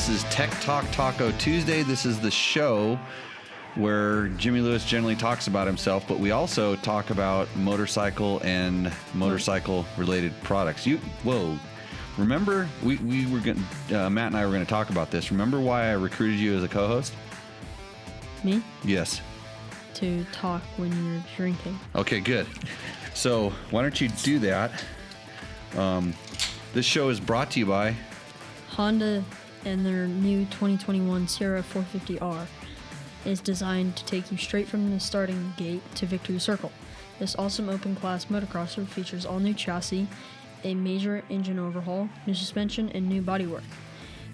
This is Tech Talk Taco Tuesday. This is the show where Jimmy Lewis generally talks about himself, but we also talk about motorcycle and motorcycle-related products. Remember, we were going Matt and I were going to talk about this. Remember why I recruited you as a co-host? Me? Yes. To talk when you're drinking. Okay, good. So why don't you do that? This show is brought to you by Honda and their new 2021 CRF 450R is designed to take you straight from the starting gate to Victory Circle. This awesome open-class motocrosser features all-new chassis, a major engine overhaul, new suspension, and new bodywork.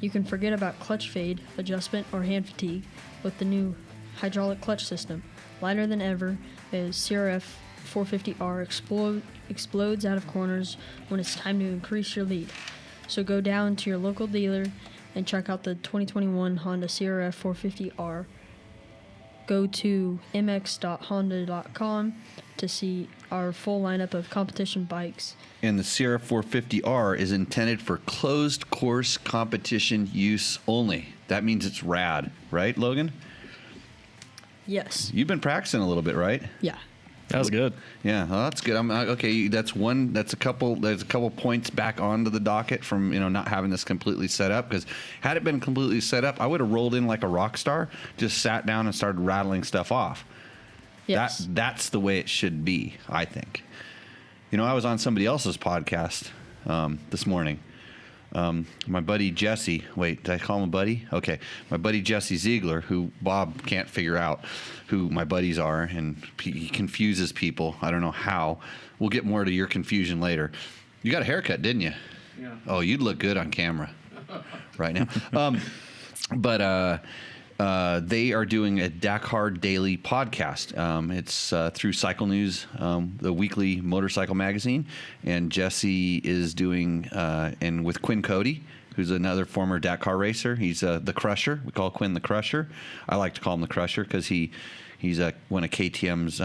You can forget about clutch fade, adjustment, or hand fatigue with the new hydraulic clutch system. Lighter than ever, the CRF 450R explodes out of corners when it's time to increase your lead. So go down to your local dealer and check out the 2021 Honda CRF 450R. Go to mx.honda.com to see our full lineup of competition bikes. And the CRF 450R is intended for closed course competition use only. That means it's rad, right, Logan? Yes. You've been practicing a little bit, right? Yeah. That was good. Yeah, well, that's good. Okay. That's a couple points back onto the docket from not having this completely set up. Because had it been completely set up, I would have rolled in like a rock star, just sat down and started rattling stuff off. Yes. That's the way it should be, I think. I was on somebody else's podcast this morning. My buddy Jesse, wait, did I call him a buddy? Okay. My buddy Jesse Ziegler, who Bob can't figure out who my buddies are, and he confuses people. I don't know how. We'll get more to your confusion later. You got a haircut, didn't you? Yeah. Oh, you'd look good on camera right now. They are doing a Dakar Daily podcast. It's through Cycle News, the weekly motorcycle magazine, and Jesse is doing and with Quinn Cody, who's another former Dakar racer. He's the Crusher. We call Quinn the Crusher. I like to call him the Crusher because he's one of KTM's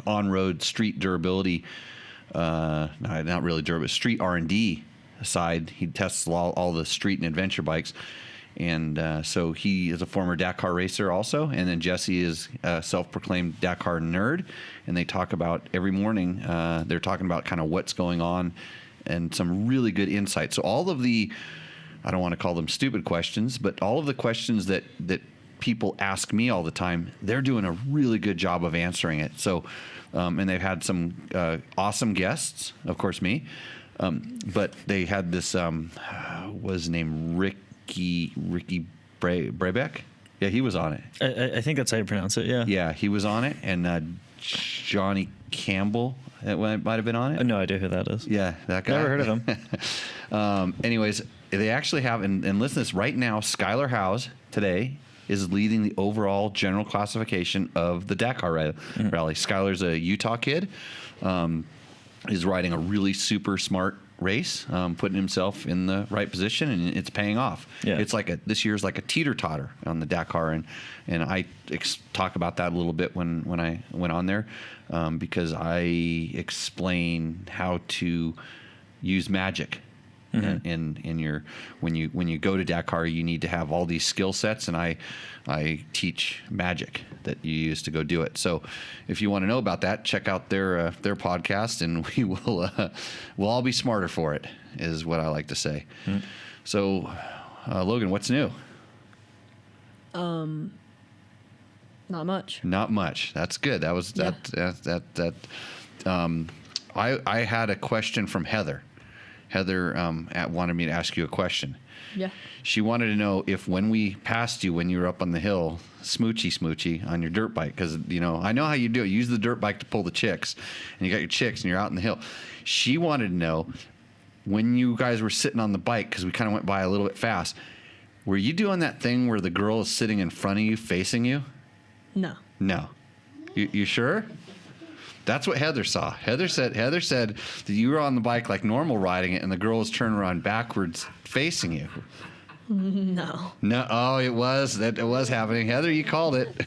on-road street durability, not really durable, street R&D side. He tests all the street and adventure bikes. And so he is a former Dakar racer also. And then Jesse is a self-proclaimed Dakar nerd. And they talk about every morning, they're talking about kind of what's going on and some really good insight. So all of the, I don't want to call them stupid questions, but all of the questions that people ask me all the time, they're doing a really good job of answering it. So, and they've had some awesome guests, of course, me. But they had this, what was his name, Ricky Brebeck? Yeah, he was on it. I think that's how you pronounce it, yeah. Yeah, he was on it. And Johnny Campbell might have been on it. No idea who that is. Yeah, that guy. Never heard of him. Anyways, they actually have, and listen to this, right now, Skylar Howes today is leading the overall general classification of the Dakar Rally. Skylar's a Utah kid, is riding a really super smart race, putting himself in the right position, and it's paying off. Yeah. It's like this year's like a teeter-totter on the Dakar, and I talk about that a little bit when I went on there, because I explain how to use magic. In your when you go to Dakar, you need to have all these skill sets, and I teach magic that you use to go do it. So if you want to know about that, check out their podcast, and we'll all be smarter for it, is what I like to say. So Logan, what's new? Not much. Not much. That's good. That was that. I had a question from Heather. Heather wanted me to ask you a question. Yeah. She wanted to know if when we passed you when you were up on the hill, smoochy on your dirt bike, because I know how you do it. You use the dirt bike to pull the chicks, and you got your chicks, and you're out in the hill. She wanted to know when you guys were sitting on the bike, because we kind of went by a little bit fast. Were you doing that thing where the girl is sitting in front of you, facing you? No. No. You sure? That's what Heather saw. Heather said that you were on the bike like normal riding it, and the girl was turning around backwards facing you. No. No. Oh, it was happening. Heather, you called it.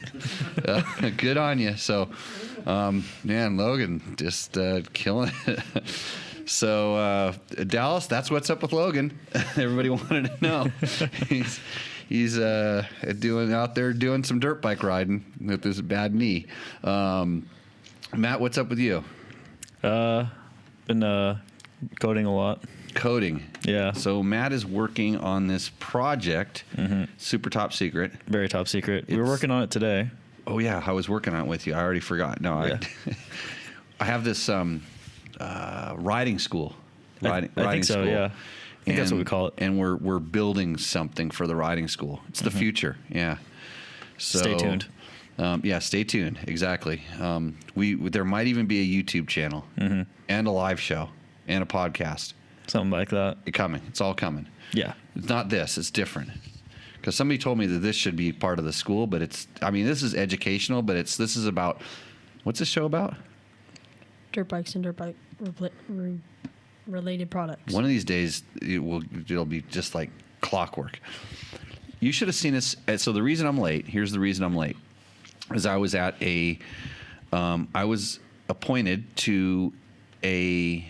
Good on you. So, man, Logan just killing it. So Dallas, that's what's up with Logan. Everybody wanted to know. He's out there doing some dirt bike riding with this bad knee. Matt, what's up with you? Been coding a lot. Coding. Yeah. So Matt is working on this project, super top secret. Very top secret. We were working on it today. Oh yeah, I was working on it with you. I already forgot. No, Yeah. I have this riding school. I think so. School. Yeah. I think that's what we call it. And we're building something for the riding school. It's the future. Yeah. So Stay tuned. Yeah, stay tuned. Exactly. There might even be a YouTube channel and a live show and a podcast. Something like that. It's all coming. Yeah. It's not this. It's different. Because somebody told me that this should be part of the school, but this is educational, but this is about, what's this show about? Dirt bikes and dirt bike related products. One of these days, it'll be just like clockwork. You should have seen us. So the reason I'm late, here's the reason I'm late, is I was at I was appointed to a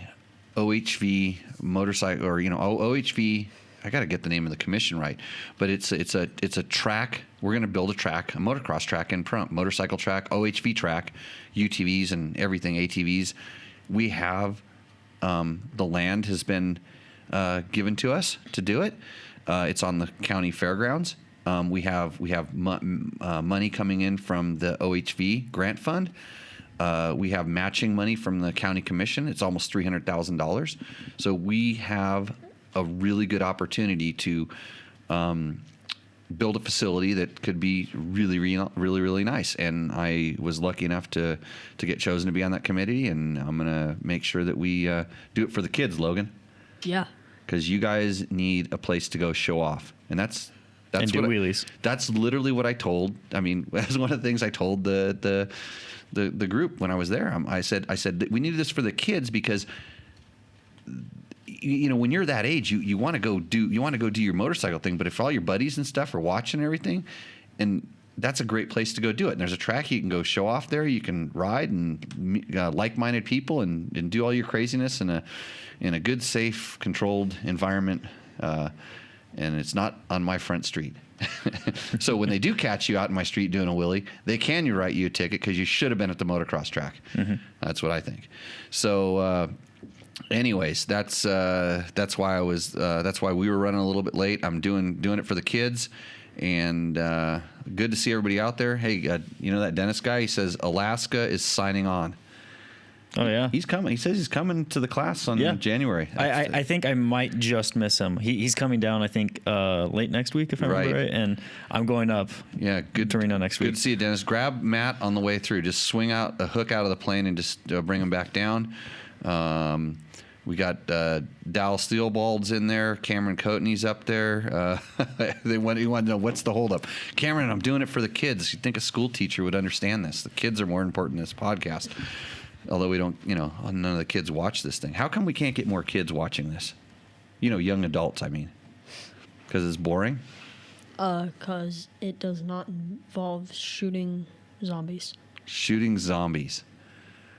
OHV motorcycle, or OHV. I got to get the name of the commission right, but it's a track. We're going to build a track, a motocross track in Pahrump, motorcycle track, OHV track, UTVs and everything, ATVs. We have the land has been given to us to do it. It's on the county fairgrounds. We have money coming in from the OHV grant fund. We have matching money from the county commission. It's almost $300,000. So we have a really good opportunity to build a facility that could be really, really, really, really nice. And I was lucky enough to get chosen to be on that committee, and I'm going to make sure that we do it for the kids, Logan. Yeah. Because you guys need a place to go show off. And that's and do wheelies. That's literally what I told. I mean, that's one of the things I told the group when I was there. I said we need this for the kids because when you're that age, you want to go do your motorcycle thing. But if all your buddies and stuff are watching everything, and that's a great place to go do it. And there's a track you can go show off there. You can ride and like-minded people and do all your craziness in a good, safe, controlled environment. And it's not on my front street. So when they do catch you out in my street doing a wheelie, they can write you a ticket because you should have been at the motocross track. That's what I think. So, anyways, that's why we were running a little bit late. I'm doing it for the kids, and good to see everybody out there. Hey, that Dennis guy? He says Alaska is signing on. Oh yeah, he's coming. He says he's coming to the class on January. I think I might just miss him. He's coming down. I think late next week, if I remember right. And I'm going up. Yeah, good to Reno next week. Good to see you, Dennis. Grab Matt on the way through. Just swing out a hook out of the plane and just bring him back down. We got Dal Steelbald's in there. Cameron Coatney's up there. He wanted to know what's the holdup. Cameron, I'm doing it for the kids. You'd think a school teacher would understand this. The kids are more important in this podcast. Although we don't, none of the kids watch this thing. How come we can't get more kids watching this? Young adults, I mean. Because it's boring? Because it does not involve shooting zombies. Shooting zombies.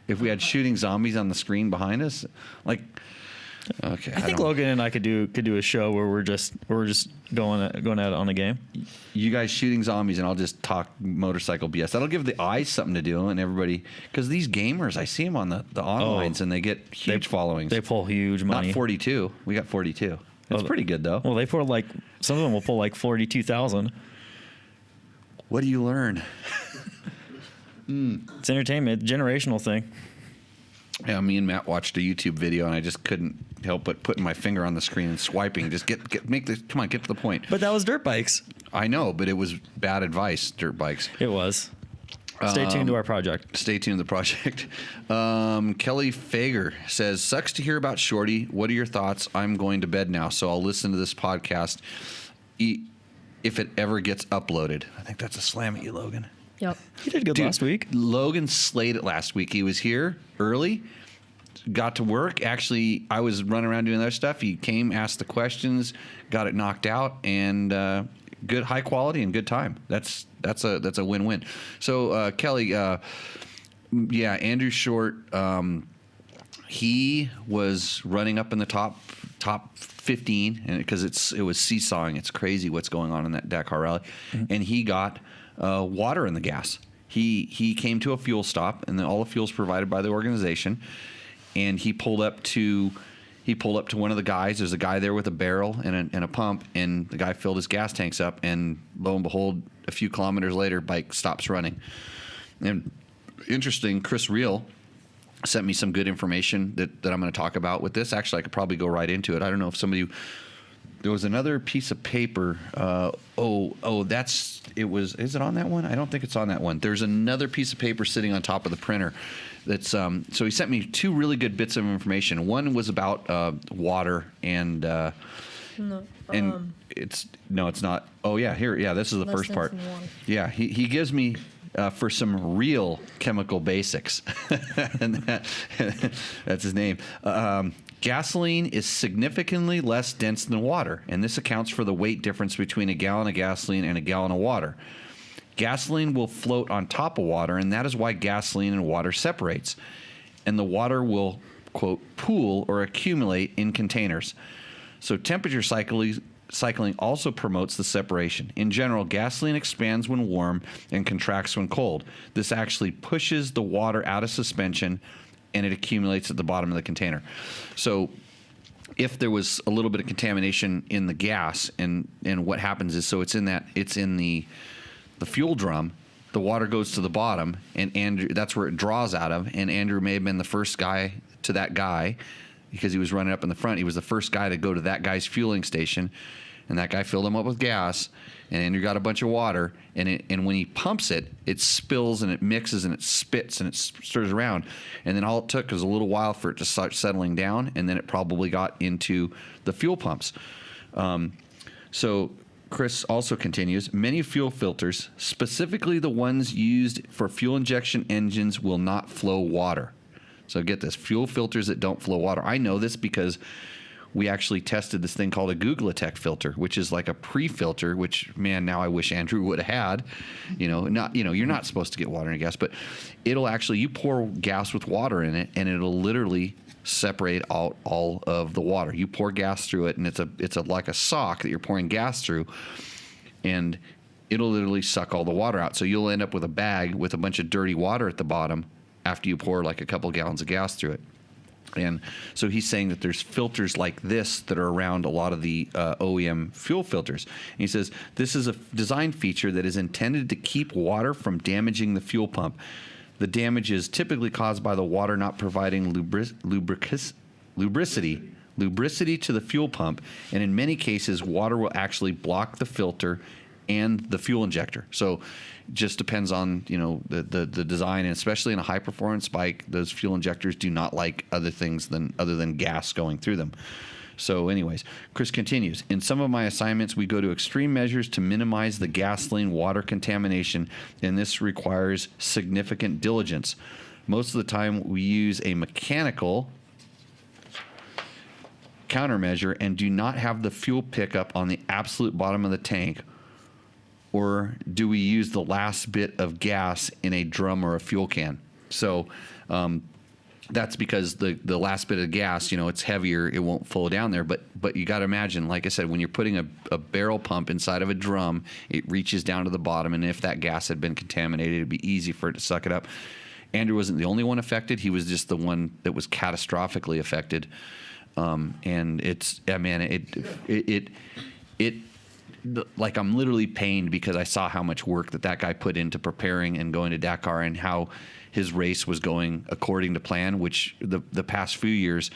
If we had shooting zombies on the screen behind us, okay. I think Logan and I could do a show where we're just going at it on a game. You guys shooting zombies, and I'll just talk motorcycle BS. That'll give the eyes something to do, and everybody, because these gamers, I see them on the onlines, and they get huge followings. They pull huge money. Not 42. We got 42. It's pretty good though. Well, they pull some of them will pull 42,000. What do you learn? It's entertainment, generational thing. Yeah, me and Matt watched a YouTube video, and I just couldn't help but putting my finger on the screen and swiping. Just get to the point. But that was dirt bikes. I know, but it was bad advice, dirt bikes. It was. Stay tuned to our project. Stay tuned to the project. Kelly Fager says, sucks to hear about Shorty. What are your thoughts? I'm going to bed now, so I'll listen to this podcast if it ever gets uploaded. I think that's a slam at you, Logan. Yep. He did good last week. Logan slayed it last week. He was here early, got to work. Actually, I was running around doing other stuff. He came, asked the questions, got it knocked out, and good, high quality and good time. That's a win-win. So Kelly, Andrew Short he was running up in the top 15, and because it was seesawing. It's crazy what's going on in that Dakar Rally, and he got water in the gas. He came to a fuel stop, and then all the fuel's provided by the organization, and he pulled up to one of the guys. There's a guy there with a barrel and a pump, and the guy filled his gas tanks up, and lo and behold, a few kilometers later, bike stops running. And interesting, Chris Reel sent me some good information that I'm going to talk about with this. Actually, I could probably go right into it. I don't know if there was another piece of paper. Is it on that one? I don't think it's on that one. There's another piece of paper sitting on top of the printer. That's so he sent me two really good bits of information. One was about water and it's not. Oh yeah, here. Yeah, this is the first part. Yeah, he gives me for some real chemical basics, and that's his name. Gasoline is significantly less dense than water, and this accounts for the weight difference between a gallon of gasoline and a gallon of water. Gasoline will float on top of water, and that is why gasoline and water separates. And the water will, quote, pool or accumulate in containers. So temperature cycling also promotes the separation. In general, gasoline expands when warm and contracts when cold. This actually pushes the water out of suspension, and it accumulates at the bottom of the container. So if there was a little bit of contamination in the gas, and what happens is, so it's in the fuel drum, the water goes to the bottom, and Andrew, that's where it draws out of, and Andrew may have been the first guy to that guy because he was running up in the front. He was the first guy to go to that guy's fueling station, and that guy filled him up with gas, and Andrew got a bunch of water, and when he pumps it, it spills and it mixes and it spits and it stirs around, and then all it took was a little while for it to start settling down, and then it probably got into the fuel pumps. So Chris also continues, many fuel filters, specifically the ones used for fuel injection engines, will not flow water. So get this, fuel filters that don't flow water. I know this because we actually tested this thing called a Googletech filter, which is like a pre-filter, which, man, now I wish Andrew would have had. You're not supposed to get water in a gas, but it'll actually, you pour gas with water in it, and it'll literally separate out all of the water. You pour gas through it, and it's like a sock that you're pouring gas through, and it'll literally suck all the water out. So you'll end up with a bag with a bunch of dirty water at the bottom after you pour like a couple gallons of gas through it. And so he's saying that there's filters like this that are around a lot of the OEM fuel filters. And he says this is a design feature that is intended to keep water from damaging the fuel pump. The damage is typically caused by the water not providing lubricity to the fuel pump, and in many cases, water will actually block the filter and the fuel injector. So it just depends on the design, and especially in a high performance bike, those fuel injectors do not like other than gas going through them. So anyways, Chris continues, in some of my assignments, we go to extreme measures to minimize the gasoline water contamination, and this requires significant diligence. Most of the time, we use a mechanical countermeasure and do not have the fuel pickup on the absolute bottom of the tank, or do we use the last bit of gas in a drum or a fuel can? So that's because the last bit of gas, it's heavier, it won't flow down there. But you got to imagine, like I said, when you're putting a barrel pump inside of a drum, it reaches down to the bottom, and if that gas had been contaminated, it'd be easy for it to suck it up. Andrew wasn't the only one affected; he was just the one that was catastrophically affected. And like, I'm literally pained because I saw how much work that guy put into preparing and going to Dakar, and how his race was going according to plan, which the past few years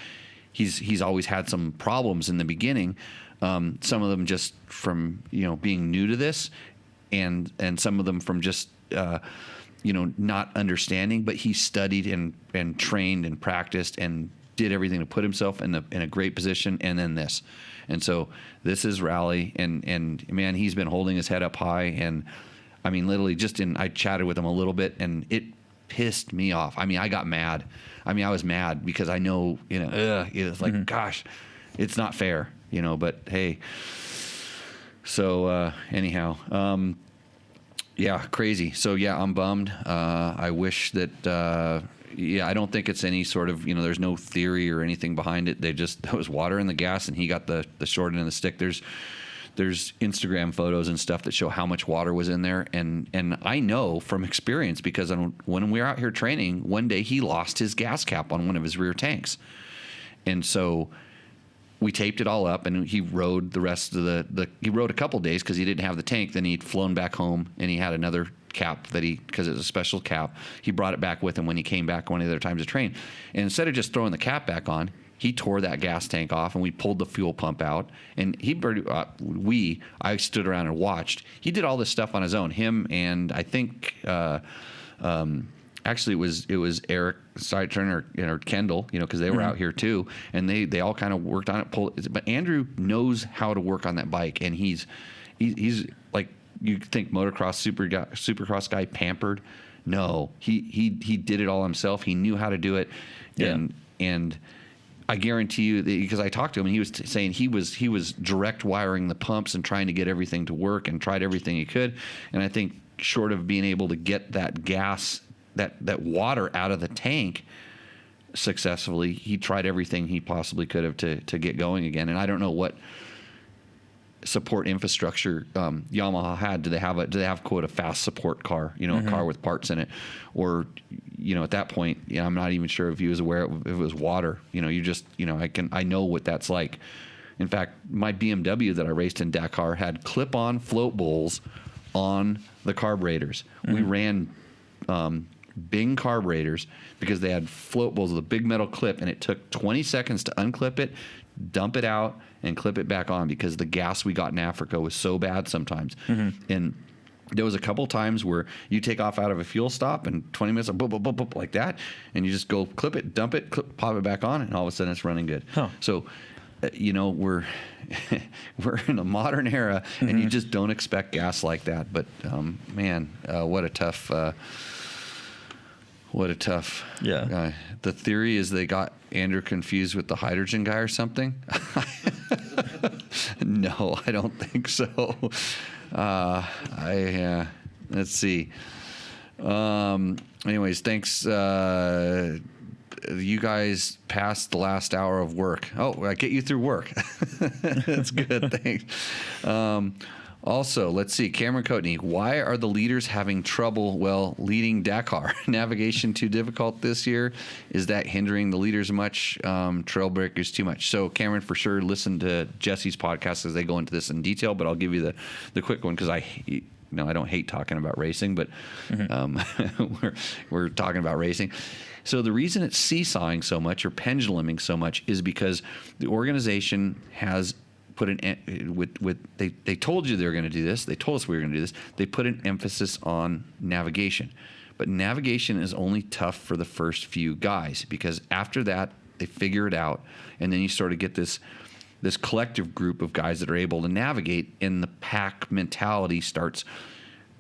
he's always had some problems in the beginning. Some of them just from being new to this, and some of them from just not understanding. But he studied and trained and practiced and did everything to put himself in a great position, and then this. And so this is Rally, and man, he's been holding his head up high. And I mean, literally I chatted with him a little bit, and it pissed me off. I mean, I got mad. I mean, I was mad because I know, it's like, gosh, it's not fair, but hey. So anyhow, Yeah, crazy. So yeah, I'm bummed. I wish that. I don't think it's any sort of, there's no theory or anything behind it. There was water in the gas, and he got the short end of the stick. There's Instagram photos and stuff that show how much water was in there, and I know from experience because when we were out here training, one day he lost his gas cap on one of his rear tanks, and so we taped it all up, and he rode the rest of he rode a couple days because he didn't have the tank. Then he'd flown back home, and he had another cap because it was a special cap. He brought it back with him when he came back one of the other times to train. And instead of just throwing the cap back on, he tore that gas tank off, and we pulled the fuel pump out. And I stood around and watched. He did all this stuff on his own. Him and I think actually it was Eric Sideturner or Kendall, because they were out here too, and they all kind of worked on it. But Andrew knows how to work on that bike, and he's like, you think motocross supercross guy, pampered. No, he did it all himself. He knew how to do it, and I guarantee you, because I talked to him, and he was saying he was direct wiring the pumps and trying to get everything to work, and tried everything he could. And I think short of being able to get that gas, that water out of the tank successfully, he tried everything he possibly could have to get going again. And I don't know what support infrastructure Yamaha had. Do they have quote a fast support car, a car with parts in it, or at that point, I'm not even sure if he was aware if it was water. I know what that's like. In fact, my BMW that I raced in Dakar had clip-on float bowls on the carburetors. We ran Bing carburetors because they had float bowls with a big metal clip, and it took 20 seconds to unclip it, dump it out, and clip it back on because the gas we got in Africa was so bad sometimes. And there was a couple times where you take off out of a fuel stop and 20 minutes of boop, boop, boop, boop, like that, and you just go clip it, dump it, pop it back on, and all of a sudden it's running good. So, we're in a modern era, and you just don't expect gas like that. But man, what a tough. Yeah. The theory is they got Andrew confused with the hydrogen guy or something. No, I don't think so. Let's see. Anyways, thanks. You guys passed the last hour of work. Oh, I get you through work. That's good. Thanks. Also, let's see. Cameron Coatney, why are the leaders having trouble, leading Dakar? Navigation too difficult this year? Is that hindering the leaders much? Trail breakers too much? So, Cameron, for sure, listen to Jesse's podcast as they go into this in detail, but I'll give you the quick one because I don't hate talking about racing, but we're talking about racing. So the reason it's seesawing so much or penduluming so much is because the organization has put they told you they were going to do this. They told us we were going to do this. They put an emphasis on navigation, but navigation is only tough for the first few guys because after that they figure it out, and then you sort of get this collective group of guys that are able to navigate, and the pack mentality starts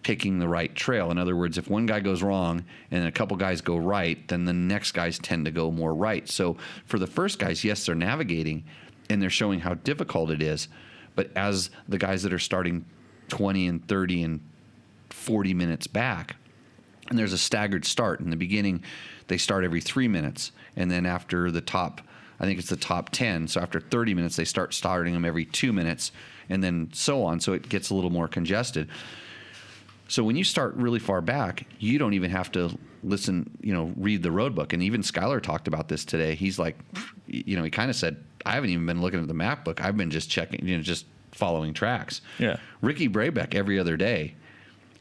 picking the right trail. In other words, if one guy goes wrong and a couple guys go right, then the next guys tend to go more right. So for the first guys, yes, they're navigating and they're showing how difficult it is. But as the guys that are starting 20 and 30 and 40 minutes back, and there's a staggered start. In the beginning, they start every 3 minutes. And then after the top, I think it's the top 10. So after 30 minutes, they start starting them every 2 minutes and then so on. So it gets a little more congested. So when you start really far back, you don't even have to listen, read the road book. And even Skylar talked about this today. He's like, he kind of said, I haven't even been looking at the map book. I've been just checking, just following tracks. Yeah. Ricky Brabeck every other day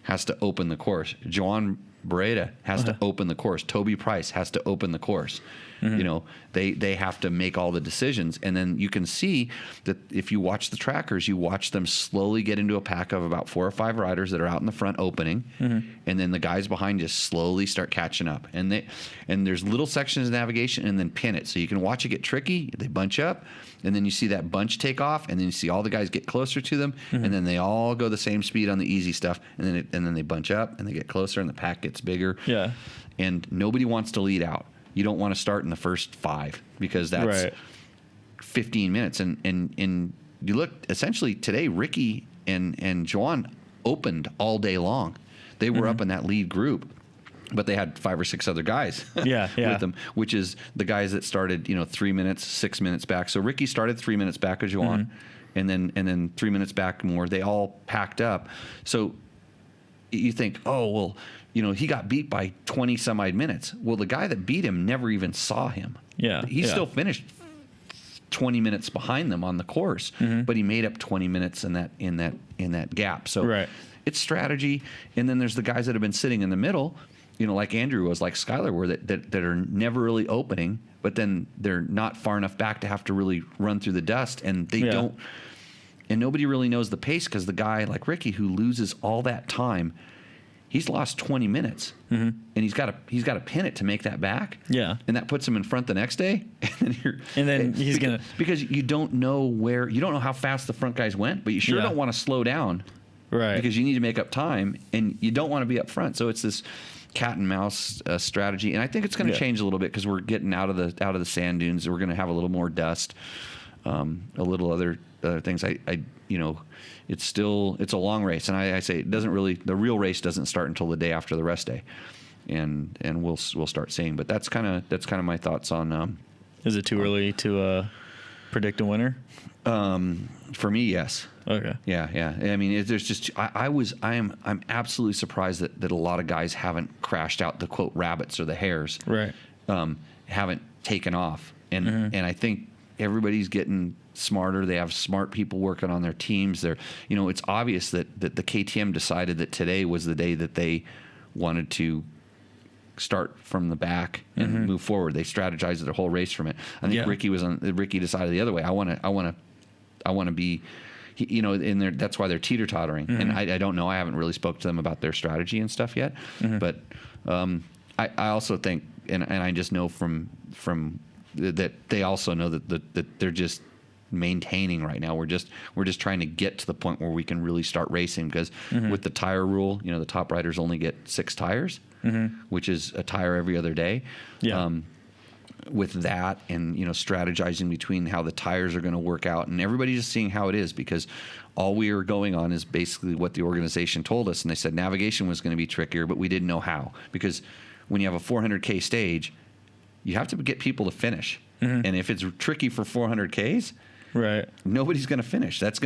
has to open the course. Joan Beretta has to open the course. Toby Price has to open the course. They have to make all the decisions. And then you can see that if you watch the trackers, you watch them slowly get into a pack of about 4 or 5 riders that are out in the front opening. And then the guys behind just slowly start catching up. And there's little sections of navigation and then pin it. So you can watch it get tricky. They bunch up. And then you see that bunch take off. And then you see all the guys get closer to them. And then they all go the same speed on the easy stuff. And then they bunch up and they get closer and the pack gets bigger. Yeah. And nobody wants to lead out. You don't want to start in the first 5 because that's 15 minutes. And you look essentially today, Ricky and Joan opened all day long. They were up in that lead group, but they had 5 or 6 other guys with them, which is the guys that started, 3 minutes, 6 minutes back. So Ricky started 3 minutes back as Juan, and then 3 minutes back more. They all packed up. So you think, oh, well, he got beat by 20 some odd minutes. Well, the guy that beat him never even saw him. Yeah. He still finished 20 minutes behind them on the course, but he made up 20 minutes in that gap. So it's strategy. And then there's the guys that have been sitting in the middle, like Andrew was, like Skylar were, that are never really opening, but then they're not far enough back to have to really run through the dust, and they don't. And nobody really knows the pace, because the guy like Ricky, who loses all that time, he's lost 20 minutes, and he's got to pin it to make that back. Yeah, and that puts him in front the next day. And then he's gonna, because you don't know how fast the front guys went, but you sure don't want to slow down, right? Because you need to make up time, and you don't want to be up front. So it's this cat and mouse strategy, and I think it's going to change a little bit, because we're getting out of the sand dunes. We're going to have a little more dust, a little other things. It's a long race, and I say the real race doesn't start until the day after the rest day, and we'll start seeing. But that's kind of my thoughts on. Is it too early to predict a winner? For me, yes. Okay. Yeah. I mean, there's just I'm absolutely surprised that a lot of guys haven't crashed out the quote rabbits or the hares. Right. Haven't taken off, and I think everybody's getting smarter. They have smart people working on their teams. It's obvious that the KTM decided that today was the day that they wanted to start from the back and move forward. They strategized the whole race from it. I think Ricky decided the other way. I want to be, in there. That's why they're teeter-tottering. And I don't know. I haven't really spoke to them about their strategy and stuff yet. But I also think, and I just know from that they also know that they're just maintaining right now. We're just trying to get to the point where we can really start racing, because with the tire rule, the top riders only get 6 tires, which is a tire every other day. Yeah. With that, and strategizing between how the tires are going to work out, and everybody's just seeing how it is, because all we are going on is basically what the organization told us, and they said navigation was going to be trickier, but we didn't know how, because when you have a 400K stage, you have to get people to finish, and if it's tricky for 400Ks, right, nobody's going to finish. If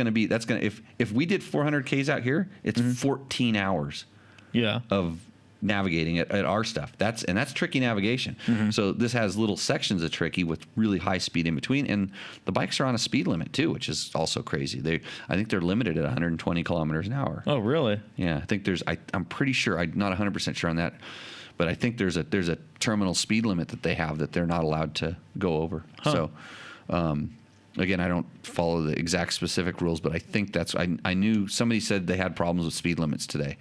we did 400Ks out here, it's 14 hours of navigating at our stuff. That's tricky navigation. So this has little sections of tricky with really high speed in between, and the bikes are on a speed limit too, which is also crazy. I think they're limited at 120 kilometers an hour. Oh, really? Yeah, I think I'm pretty sure, I'm not 100% sure on that, but I think there's a terminal speed limit that they have that they're not allowed to go over. So again, I don't follow the exact specific rules, but I think I knew somebody said they had problems with speed limits today.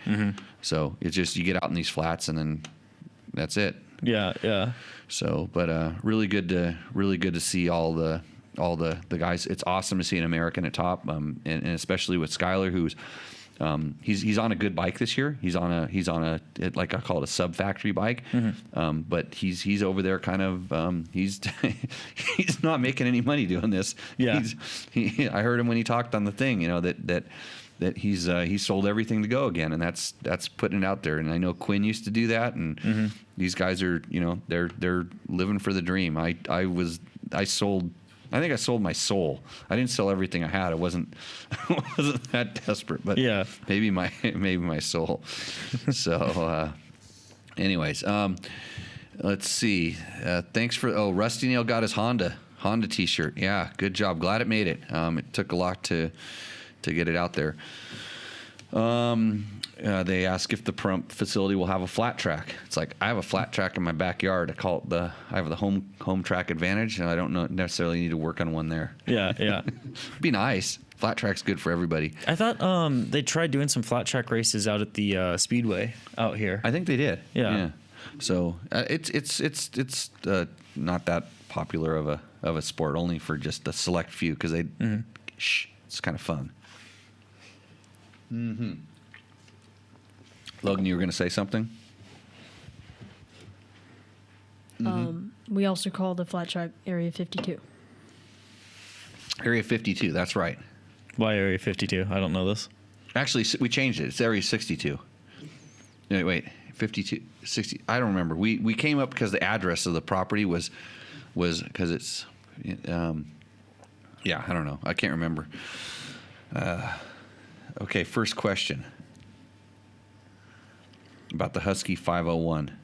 So it's just, you get out in these flats and then that's it. Yeah. So, but really good to see all the guys. It's awesome to see an American at top, and especially with Skylar, who's he's on a good bike this year. He's on a like I call it a sub factory bike, but he's over there kind of he's he's not making any money doing this. Yeah, I heard him when he talked on the thing. That he sold everything to go again, and that's putting it out there. And I know Quinn used to do that, and these guys are they're living for the dream. I think I sold my soul. I didn't sell everything I had. I wasn't that desperate, but maybe my soul. So, anyways, let's see. Thanks for Rusty Nail got his Honda T-shirt. Yeah, good job. Glad it made it. It took a lot to get it out there. They ask if the PAHRUMP facility will have a flat track. It's like, I have a flat track in my backyard. I have the home track advantage, and I don't necessarily need to work on one there. Yeah. Be nice. Flat track's good for everybody. I thought they tried doing some flat track races out at the Speedway out here. I think they did. Yeah. So it's not that popular of a sport, only for just a select few, because it's kind of fun. Logan, you were going to say something? We also call the flat track Area 52. Area 52, that's right. Why Area 52? I don't know this. Actually, we changed it. It's Area 62. Wait, 52, 60. I don't remember. We came up because the address of the property was because it's, yeah, I don't know. I can't remember. Okay, first question about the Husky 501.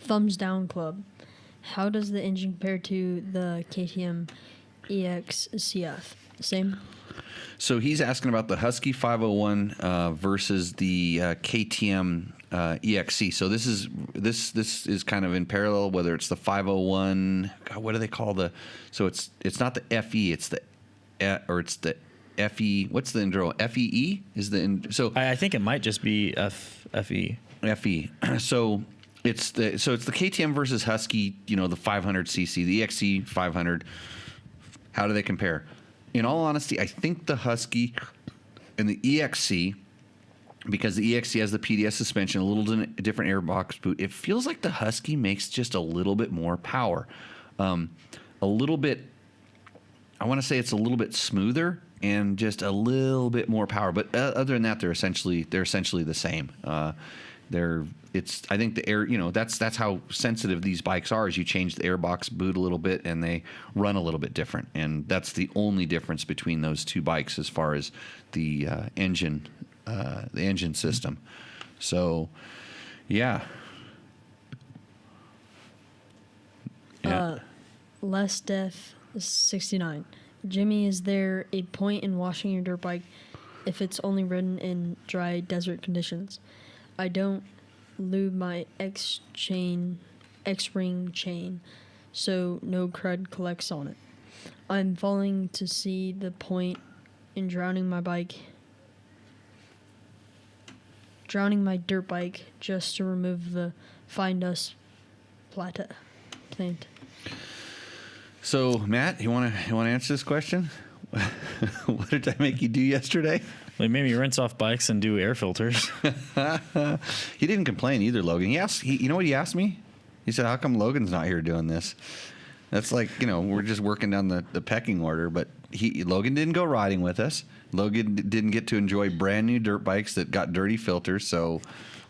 Thumbs down club. How does the engine compare to the KTM EXCF? Same? So he's asking about the Husky 501 versus the KTM EXC. So this is kind of in parallel. Whether it's the 501, God, what do they call the? So it's not the FE. It's the it's the FE. What's the enduro? FEE is the so. I think it might just be FE. FE. So it's the KTM versus Husky. You know, the 500cc, the EXC 500. How do they compare? In all honesty, I think the Husky and the EXC, because the EXC has the PDS suspension, a little different airbox boot, it feels like the Husky makes just a little bit more power. A little bit, I want to say it's a little bit smoother and just a little bit more power. But other than that, they're essentially the same. I think the air, that's how sensitive these bikes are. Is you change the airbox boot a little bit and they run a little bit different, and that's the only difference between those two bikes as far as the engine system. So, yeah. Less Death 69. Jimmy, is there a point in washing your dirt bike if it's only ridden in dry desert conditions? I don't lube my X-ring chain, so no crud collects on it. I'm falling to see the point in drowning my dirt bike just to remove the fine dust plant. So, Matt, you want to answer this question? What did I make you do yesterday? They made me rinse off bikes and do air filters. He didn't complain either, Logan. You know what he asked me? He said, how come Logan's not here doing this? That's like, we're just working down the pecking order, but Logan didn't go riding with us. Logan didn't get to enjoy brand new dirt bikes that got dirty filters, so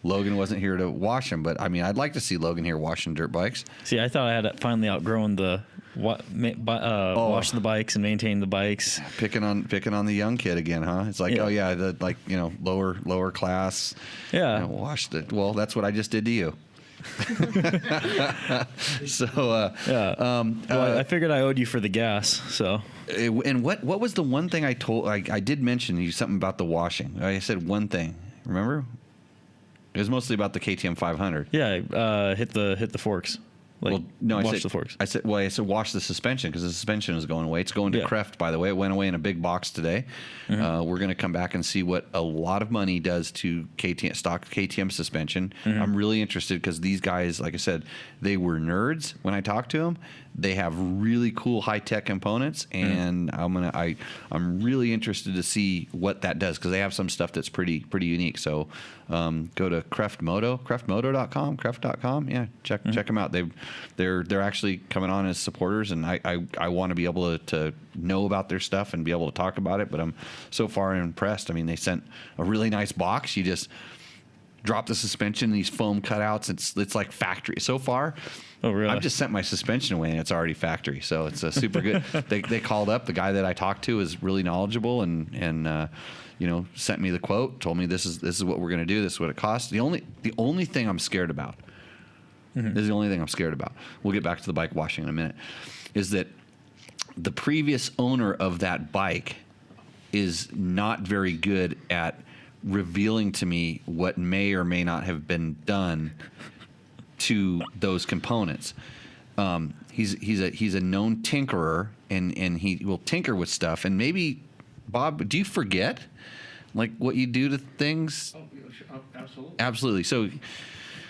Logan wasn't here to wash them. But, I mean, I'd like to see Logan here washing dirt bikes. See, I thought I had finally outgrown the washing the bikes and maintaining the bikes. Picking on the young kid again, huh? It's like, yeah. lower class. Yeah. Washed it. Well, that's what I just did to you. So I figured I owed you for the gas. So and what was the one thing I did mention to you something about the washing. I said one thing. Remember? It was mostly about the KTM 500. Yeah, hit the forks. Wash the forks. I said wash the suspension because the suspension is going away. It's going to Kreft, by the way. It went away in a big box today. Mm-hmm. We're going to come back and see what a lot of money does to stock KTM suspension. Mm-hmm. I'm really interested because these guys, like I said, they were nerds when I talked to them. They have really cool high tech components, and I'm really interested to see what that does because they have some stuff that's pretty unique. So go to kreftmoto.com. Yeah, check them out. They're actually coming on as supporters, and I want to be able to know about their stuff and be able to talk about it. But I'm so far impressed. I mean, they sent a really nice box. You just drop the suspension, these foam cutouts. It's like factory so far. Oh, really? I've just sent my suspension away and it's already factory. So it's a super good. They called up. The guy that I talked to is really knowledgeable and sent me the quote, told me this is what we're going to do. This is what it costs. The only thing I'm scared about. Mm-hmm. This is the only thing I'm scared about. We'll get back to the bike washing in a minute. Is that the previous owner of that bike is not very good at revealing to me what may or may not have been done to those components. He's a known tinkerer, and he will tinker with stuff. And maybe, Bob, do you forget like what you do to things? Oh, absolutely. Absolutely.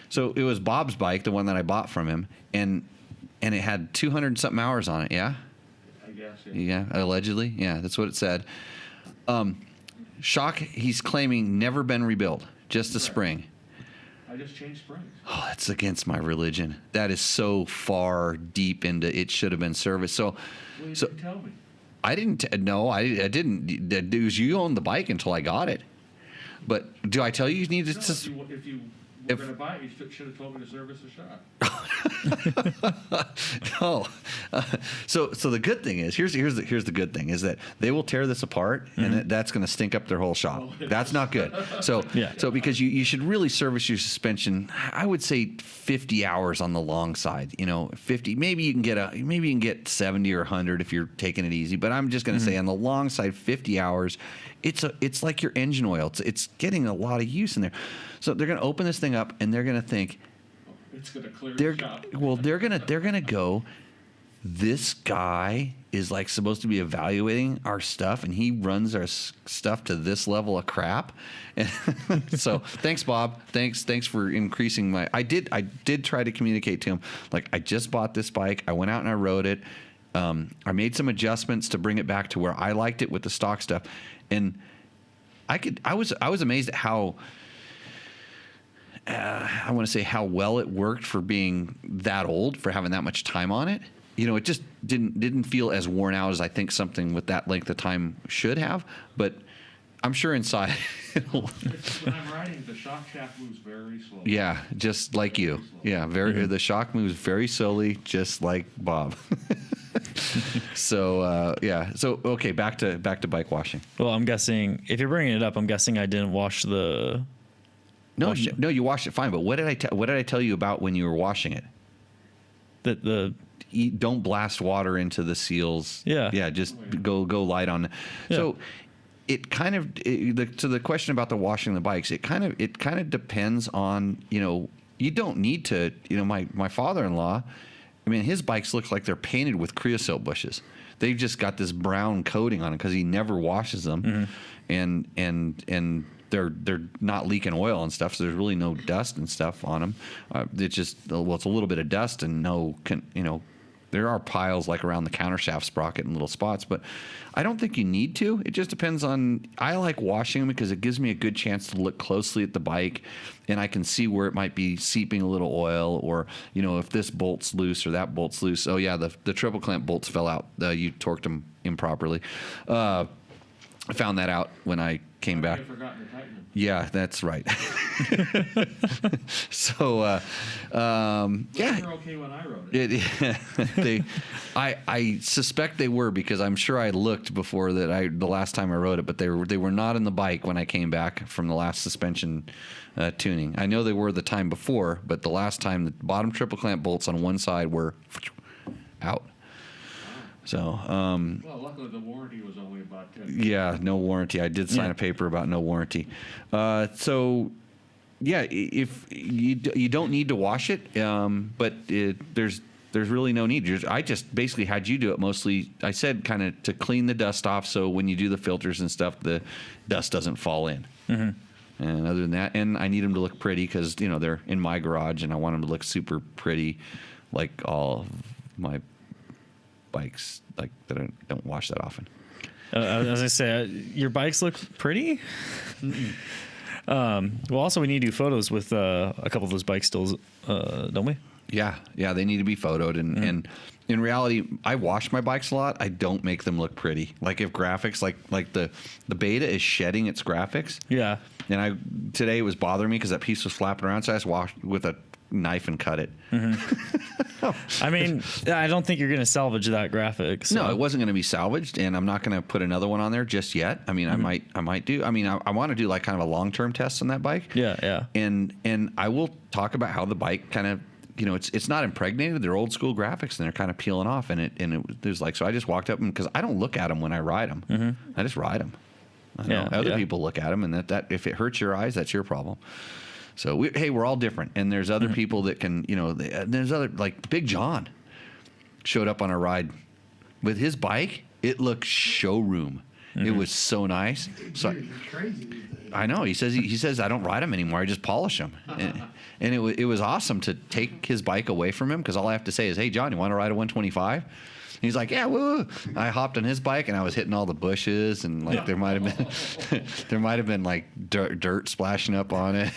So it was Bob's bike, the one that I bought from him, and it had 200 something hours on it. Yeah. I guess. Yeah. Allegedly. Yeah, that's what it said. Shock. He's claiming never been rebuilt, just a spring. I just changed springs. Oh, that's against my religion. That is so far deep into it should have been serviced. So, well, you didn't tell me. I didn't. No, I didn't. You owned the bike until I got it. But do I tell you need to? No, if you were going to buy it, you should have told me to service the shop. Oh, so the good thing is here's the good thing is that they will tear this apart and that's going to stink up their whole shop. That's not good. So so because you should really service your suspension. I would say 50 hours on the long side. 50. Maybe you can get 70 or 100 if you're taking it easy. But I'm just going to say on the long side, 50 hours. It's like your engine oil. It's getting a lot of use in there. So they're going to open this thing up and they're going to think. It's going to clear the shop. Well, they're gonna go. This guy is like supposed to be evaluating our stuff, and he runs our stuff to this level of crap. And so, thanks, Bob. Thanks for increasing my. I did try to communicate to him, like, I just bought this bike. I went out and I rode it. I made some adjustments to bring it back to where I liked it with the stock stuff, and I was amazed at how. I want to say how well it worked for being that old, for having that much time on it. It just didn't feel as worn out as I think something with that length of time should have. But I'm sure inside when I'm riding, the shock shaft moves very slowly. Yeah, just like you. Yeah, the shock moves very slowly, just like Bob. So So okay, back to bike washing. Well, I'm guessing if you're bringing it up, I'm guessing I didn't wash the. No, you washed it fine. But what did I tell you about when you were washing it? Don't blast water into the seals. Yeah. Just go light on. Yeah. So it kind of to the question about the washing the bikes. It kind of depends on you don't need to my father-in-law. I mean, his bikes look like they're painted with creosote bushes. They've just got this brown coating on it because he never washes them, and they're not leaking oil and stuff, so there's really no dust and stuff on them. It's just it's a little bit of dust and there are piles like around the countershaft sprocket in little spots, but I don't think you need to. It just depends on. I like washing them because it gives me a good chance to look closely at the bike, and I can see where it might be seeping a little oil, or if this bolt's loose or that bolt's loose. Oh yeah, the triple clamp bolts fell out. You torqued them improperly. I found that out when I came back. I've forgotten to tighten them. Yeah, that's right. So, They were okay when I wrote it. I suspect they were because I'm sure I looked before the last time I wrote it, but they were not in the bike when I came back from the last suspension tuning. I know they were the time before, but the last time the bottom triple clamp bolts on one side were out. So, well, luckily the warranty was only about 10 years. Yeah, no warranty. I did sign a paper about no warranty. So, yeah, if you don't need to wash it, but there's really no need. I just basically had you do it mostly. I said kind of to clean the dust off, so when you do the filters and stuff, the dust doesn't fall in. Mm-hmm. And other than that, and I need them to look pretty because they're in my garage, and I want them to look super pretty, like all of my bikes like that I don't wash that often. As I say, your bikes look pretty. Well, also we need to do photos with a couple of those bike stills, don't we? Yeah, they need to be photoed, and in reality, I wash my bikes a lot. I don't make them look pretty. Like if graphics, like the Beta is shedding its graphics. Yeah. And today it was bothering me because that piece was flapping around, so I just washed with a knife and cut it. I mean, I don't think you're going to salvage that graphic. So. No, it wasn't going to be salvaged, and I'm not going to put another one on there just yet. I mean, I might do. I mean, I want to do like kind of a long-term test on that bike. Yeah. And I will talk about how the bike kind of, it's not impregnated. They're old school graphics, and they're kind of peeling off. And it was like, so I just walked up because I don't look at them when I ride them. I just ride them. I know other people look at them, and that if it hurts your eyes, that's your problem. So we're all different, and there's other people that can, there's other, like Big John showed up on a ride with his bike. It looked showroom. It was so nice. So Crazy. I know he says I don't ride them anymore. I just polish them, and it was awesome to take his bike away from him because all I have to say is, hey John, you want to ride a 125? He's like, yeah, woo. I hopped on his bike and I was hitting all the bushes, and like there might have been like dirt splashing up on it.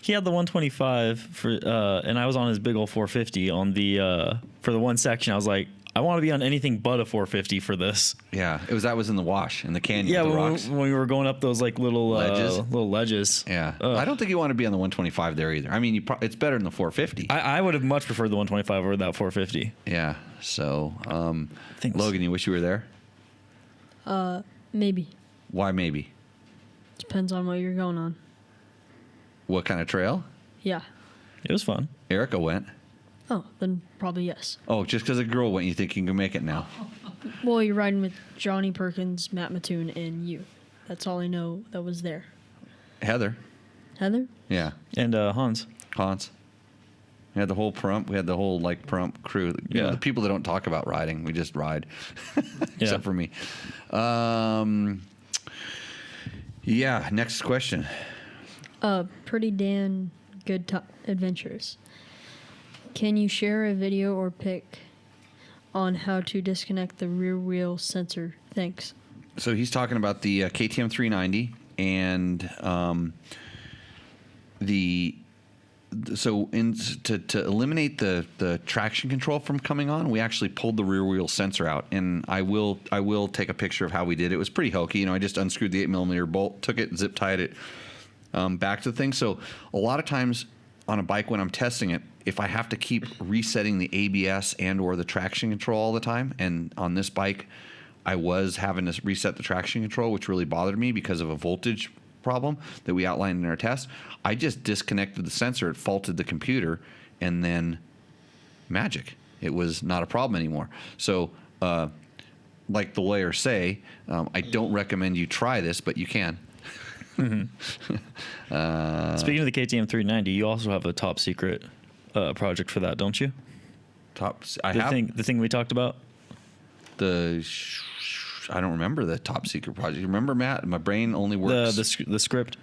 He had the 125 for, and I was on his big old 450 on the for the one section. I was like, I want to be on anything but a 450 for this. Yeah, that was in the wash in the canyon. Yeah, with the rocks. when we were going up those like little ledges. Yeah, I don't think you want to be on the 125 there either. I mean, it's better than the 450. I would have much preferred the 125 over that 450. Yeah. So, Logan, you wish you were there? Maybe. Why maybe? Depends on what you're going on. What kind of trail? Yeah. It was fun. Erica went. Oh, then probably yes. Oh, just because a girl went, you think you can make it now? Well, you're riding with Johnny Perkins, Matt Mattoon, and you. That's all I know that was there. Heather. Heather? Yeah. And Hans. We had the whole PAHRUMP. We had the whole PAHRUMP crew. You know, the people that don't talk about riding, we just ride, except for me. Yeah. Next question. Pretty damn good adventures. Can you share a video or pic on how to disconnect the rear wheel sensor? Thanks. So he's talking about the KTM 390 and to eliminate the traction control from coming on, we actually pulled the rear wheel sensor out, and I will take a picture of how we did it. It was pretty hokey. You know, I just unscrewed the 8mm bolt, took it, zip tied it back to the thing. So a lot of times on a bike when I'm testing it, if I have to keep resetting the ABS and or the traction control all the time, and on this bike I was having to reset the traction control, which really bothered me because of a voltage problem that we outlined in our test, I just disconnected the sensor. It faulted the computer, and then magic. It was not a problem anymore. So like the lawyers say, I don't recommend you try this, but you can. Speaking of the KTM 390, you also have a top secret project for that, don't you? The thing we talked about? I don't remember the top secret project. You remember, Matt? My brain only works. The script.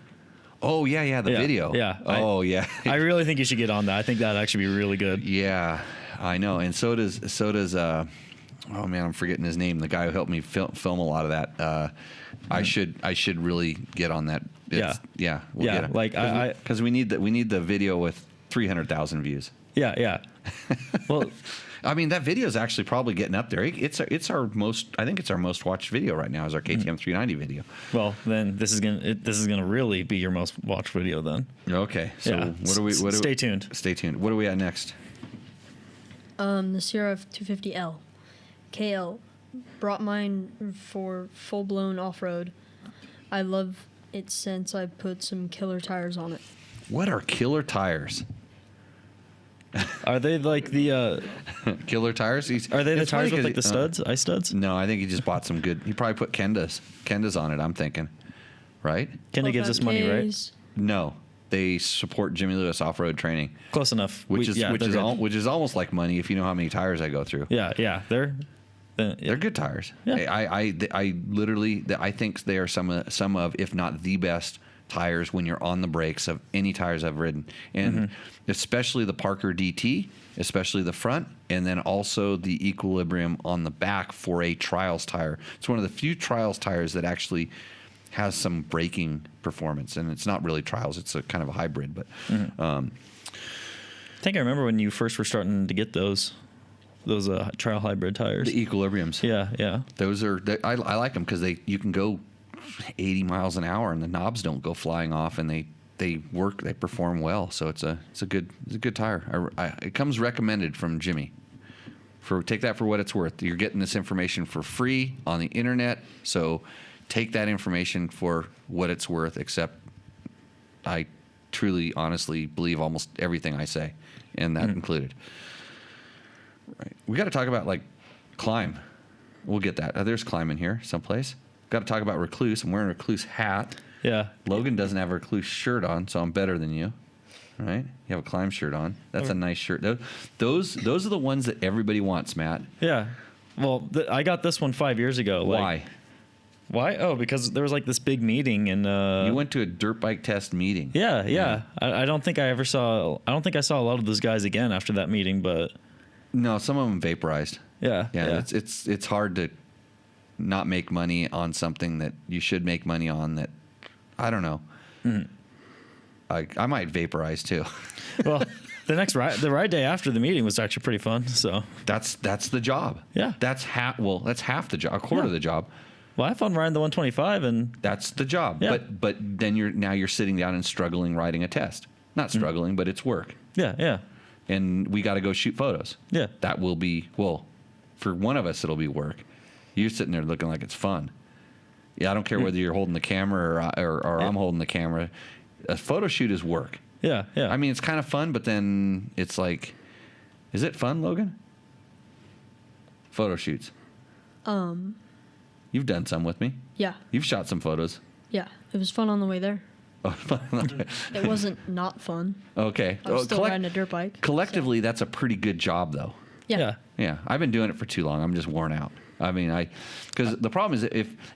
Oh, yeah, the video. Yeah. Yeah. I really think you should get on that. I think that'd actually be really good. Yeah, I know. And so does oh man, I'm forgetting his name. The guy who helped me film a lot of that. I should really get on that. We'll get it. Like because we need the video with 300,000 views. Yeah. Well, I mean, that video is actually probably getting up there. It's our most watched video right now is our KTM 390 video. Well, then this is gonna really be your most watched video then. Okay. So stay tuned. Stay tuned. What are we at next? The CRF 250L. KL. Brought mine for full-blown off-road. I love it since I put some killer tires on it. What are killer tires? Are they like the killer tires? Are they the tires with like the studs, ice studs? No, I think he just bought some good. He probably put Kendas on it. I'm thinking, right? Kenda gives us money, right? No, they support Jimmy Lewis off-road training. Close enough. Which is almost like money if you know how many tires I go through. Yeah, they're good tires. Yeah. I literally I think they are some of if not the best tires when you're on the brakes of any tires I've ridden, and especially the Parker DT, especially the front, and then also the Equilibrium on the back for a trials tire. It's one of the few trials tires that actually has some braking performance, and it's not really trials, it's a kind of a hybrid, but I think I remember when you first were starting to get those trial hybrid tires, the Equilibriums. Yeah Those are I like them because you can go 80 miles an hour and the knobs don't go flying off, and they work, they perform well. So it's a good tire. It comes recommended from Jimmy. Take that for what it's worth. You're getting this information for free on the internet, so take that information for what it's worth. Except I truly, honestly believe almost everything I say, and that included. Right. We got to talk about like climb. We'll get that. There's climb in here someplace. Got to talk about Recluse. I'm wearing a Recluse hat. Yeah. Logan doesn't have a Recluse shirt on, so I'm better than you. Right? You have a climb shirt on. That's a nice shirt. Those are the ones that everybody wants, Matt. Yeah. Well, I got this one 5 years ago. Why? Why? Oh, because there was like this big meeting, and you went to a dirt bike test meeting. Yeah. I don't think I saw a lot of those guys again after that meeting, but no, some of them vaporized. Yeah. It's hard to not make money on something that you should make money on. That I don't know. I might vaporize too. Well, the ride day after the meeting was actually pretty fun. So that's the job. Yeah. That's half the job, a quarter of the job. Well, I had fun riding the 125, and that's the job. Yeah. But then you're sitting down and struggling writing a test. Not struggling, but it's work. Yeah. And we got to go shoot photos. Yeah. That will be, well, for one of us, it'll be work. You're sitting there looking like it's fun. Yeah, I don't care whether you're holding the camera or I'm holding the camera. A photo shoot is work. Yeah. I mean, it's kind of fun, but then it's like, is it fun, Logan? Photo shoots. You've done some with me. Yeah. You've shot some photos. Yeah. It was fun on the way there. Oh, It wasn't not fun. Okay. I was still riding a dirt bike. Collectively, that's a pretty good job, though. Yeah. Yeah. I've been doing it for too long. I'm just worn out. I mean, because the problem is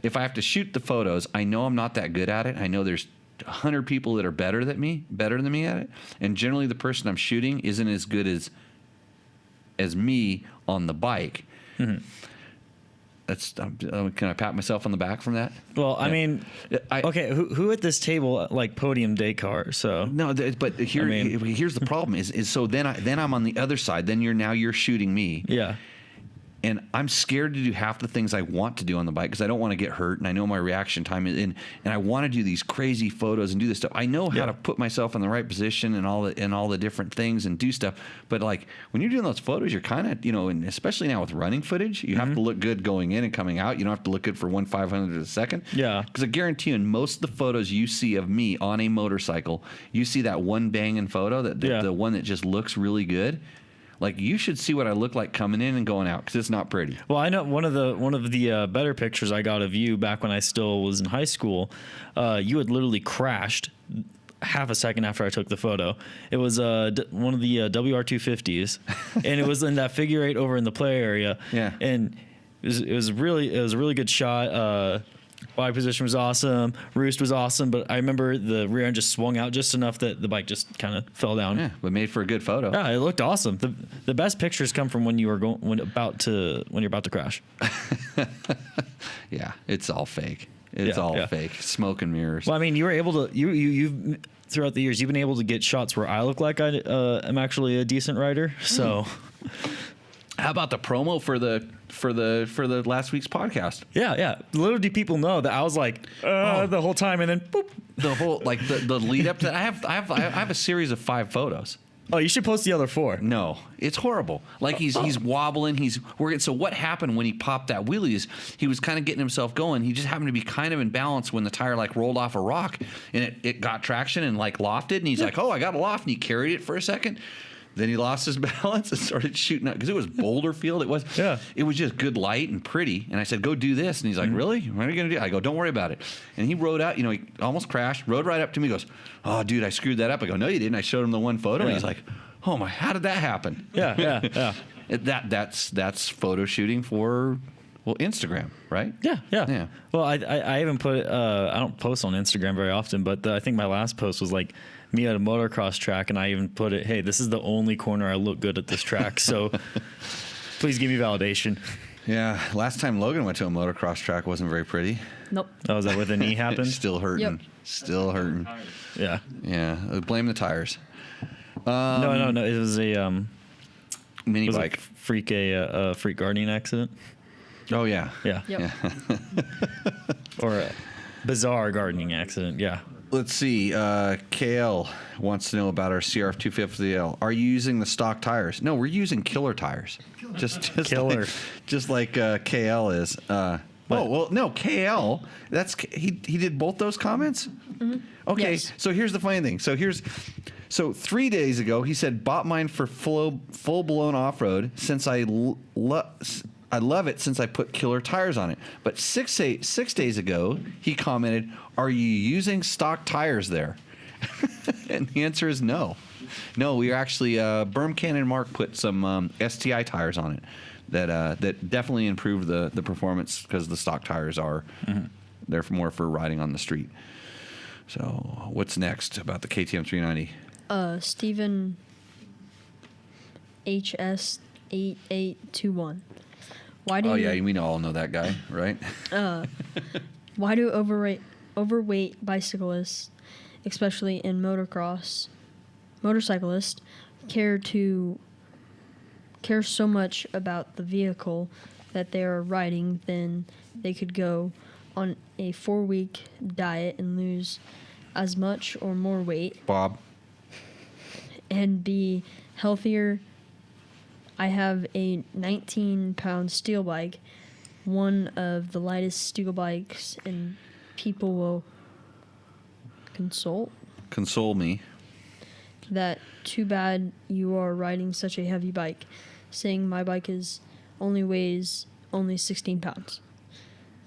if I have to shoot the photos, I know I'm not that good at it. I know there's 100 people that are better than me at it, and generally the person I'm shooting isn't as good as me on the bike. Mm-hmm. Can I pat myself on the back from that? Well, I mean, okay, who at this table like podium Dakar? So no, but here's the problem is so then I'm on the other side. Then you're shooting me. Yeah. And I'm scared to do half the things I want to do on the bike because I don't want to get hurt, and I know my reaction time is in, and I want to do these crazy photos and do this stuff. I know how to put myself in the right position and all the different things and do stuff. But like when you're doing those photos, you're kind of and especially now with running footage, you have to look good going in and coming out. You don't have to look good for 1/500th of a second. Yeah. Because I guarantee you, in most of the photos you see of me on a motorcycle, you see that one banging photo, the one that just looks really good. Like, you should see what I look like coming in and going out because it's not pretty. Well, I know one of the better pictures I got of you back when I still was in high school. You had literally crashed half a second after I took the photo. It was one of the WR250s, and it was in that figure eight over in the play area. Yeah, and it was a really good shot. Bike position was awesome. Roost was awesome, but I remember the rear end just swung out just enough that the bike just kind of fell down. Yeah, but made for a good photo. Yeah, it looked awesome. The best pictures come from when you're about to crash. Yeah, it's all fake. It's all fake. Smoke and mirrors. Well, I mean, you were able to you've throughout the years you've been able to get shots where I look like I am actually a decent rider. So, how about the promo for the last week's podcast? Yeah. Little do people know that I was like the whole time, and then boop. The whole the lead up to that. I have a series of 5 photos. Oh, you should post the other 4. No, it's horrible. Like he's wobbling. He's working. So what happened when he popped that wheelie is he was kind of getting himself going. He just happened to be kind of in balance when the tire like rolled off a rock, and it got traction and like lofted. And he's like, "Oh, I got a loft," and he carried it for a second. Then he lost his balance and started shooting out because it was boulder field. It was just good light and pretty. And I said, "Go do this." And he's like, "Really? What are you going to do?" I go, "Don't worry about it." And he rode out. He almost crashed. Rode right up to me. Goes, "Oh, dude, I screwed that up." I go, "No, you didn't." I showed him the one photo, and he's like, "Oh my, how did that happen?" Yeah. That's photo shooting for Instagram, right? Yeah. Well, I even put I don't post on Instagram very often, but I think my last post was like me at a motocross track, and I even put it, "Hey, this is the only corner I look good at this track, so please give me validation." Yeah. Last time Logan went to a motocross track wasn't very pretty. Nope. Oh, was that where the knee happened? Still hurting. Yep. Still hurting. Yeah. Yeah. Blame the tires. No. It was a mini bike. A freak guardian accident. Oh yeah. Yeah. Yep. Or a bizarre gardening accident. Yeah. Let's see. KL wants to know about our CRF 250L. Are you using the stock tires? No, we're using killer tires. Just killer. Just like KL is. Oh well, no, KL. He did both those comments. Mm-hmm. Okay, yes. So here's the funny thing. So 3 days ago he said bought mine for full blown off road since I love it since I put killer tires on it. But 6 days ago, he commented, "Are you using stock tires there?" And the answer is no. No, we are actually, Berm Cannon Mark put some STI tires on it that definitely improved the performance because the stock tires are, they're more for riding on the street. So what's next about the KTM 390? Steven HS8821. We all know that guy, right? Why do overweight bicyclists, especially in motorcyclists, care so much about the vehicle that they are riding, then they could go on a 4-week diet and lose as much or more weight. Bob. And be healthier. I have a 19-pound steel bike, one of the lightest steel bikes, and people will console me that too bad you are riding such a heavy bike, saying my bike weighs only 16 pounds.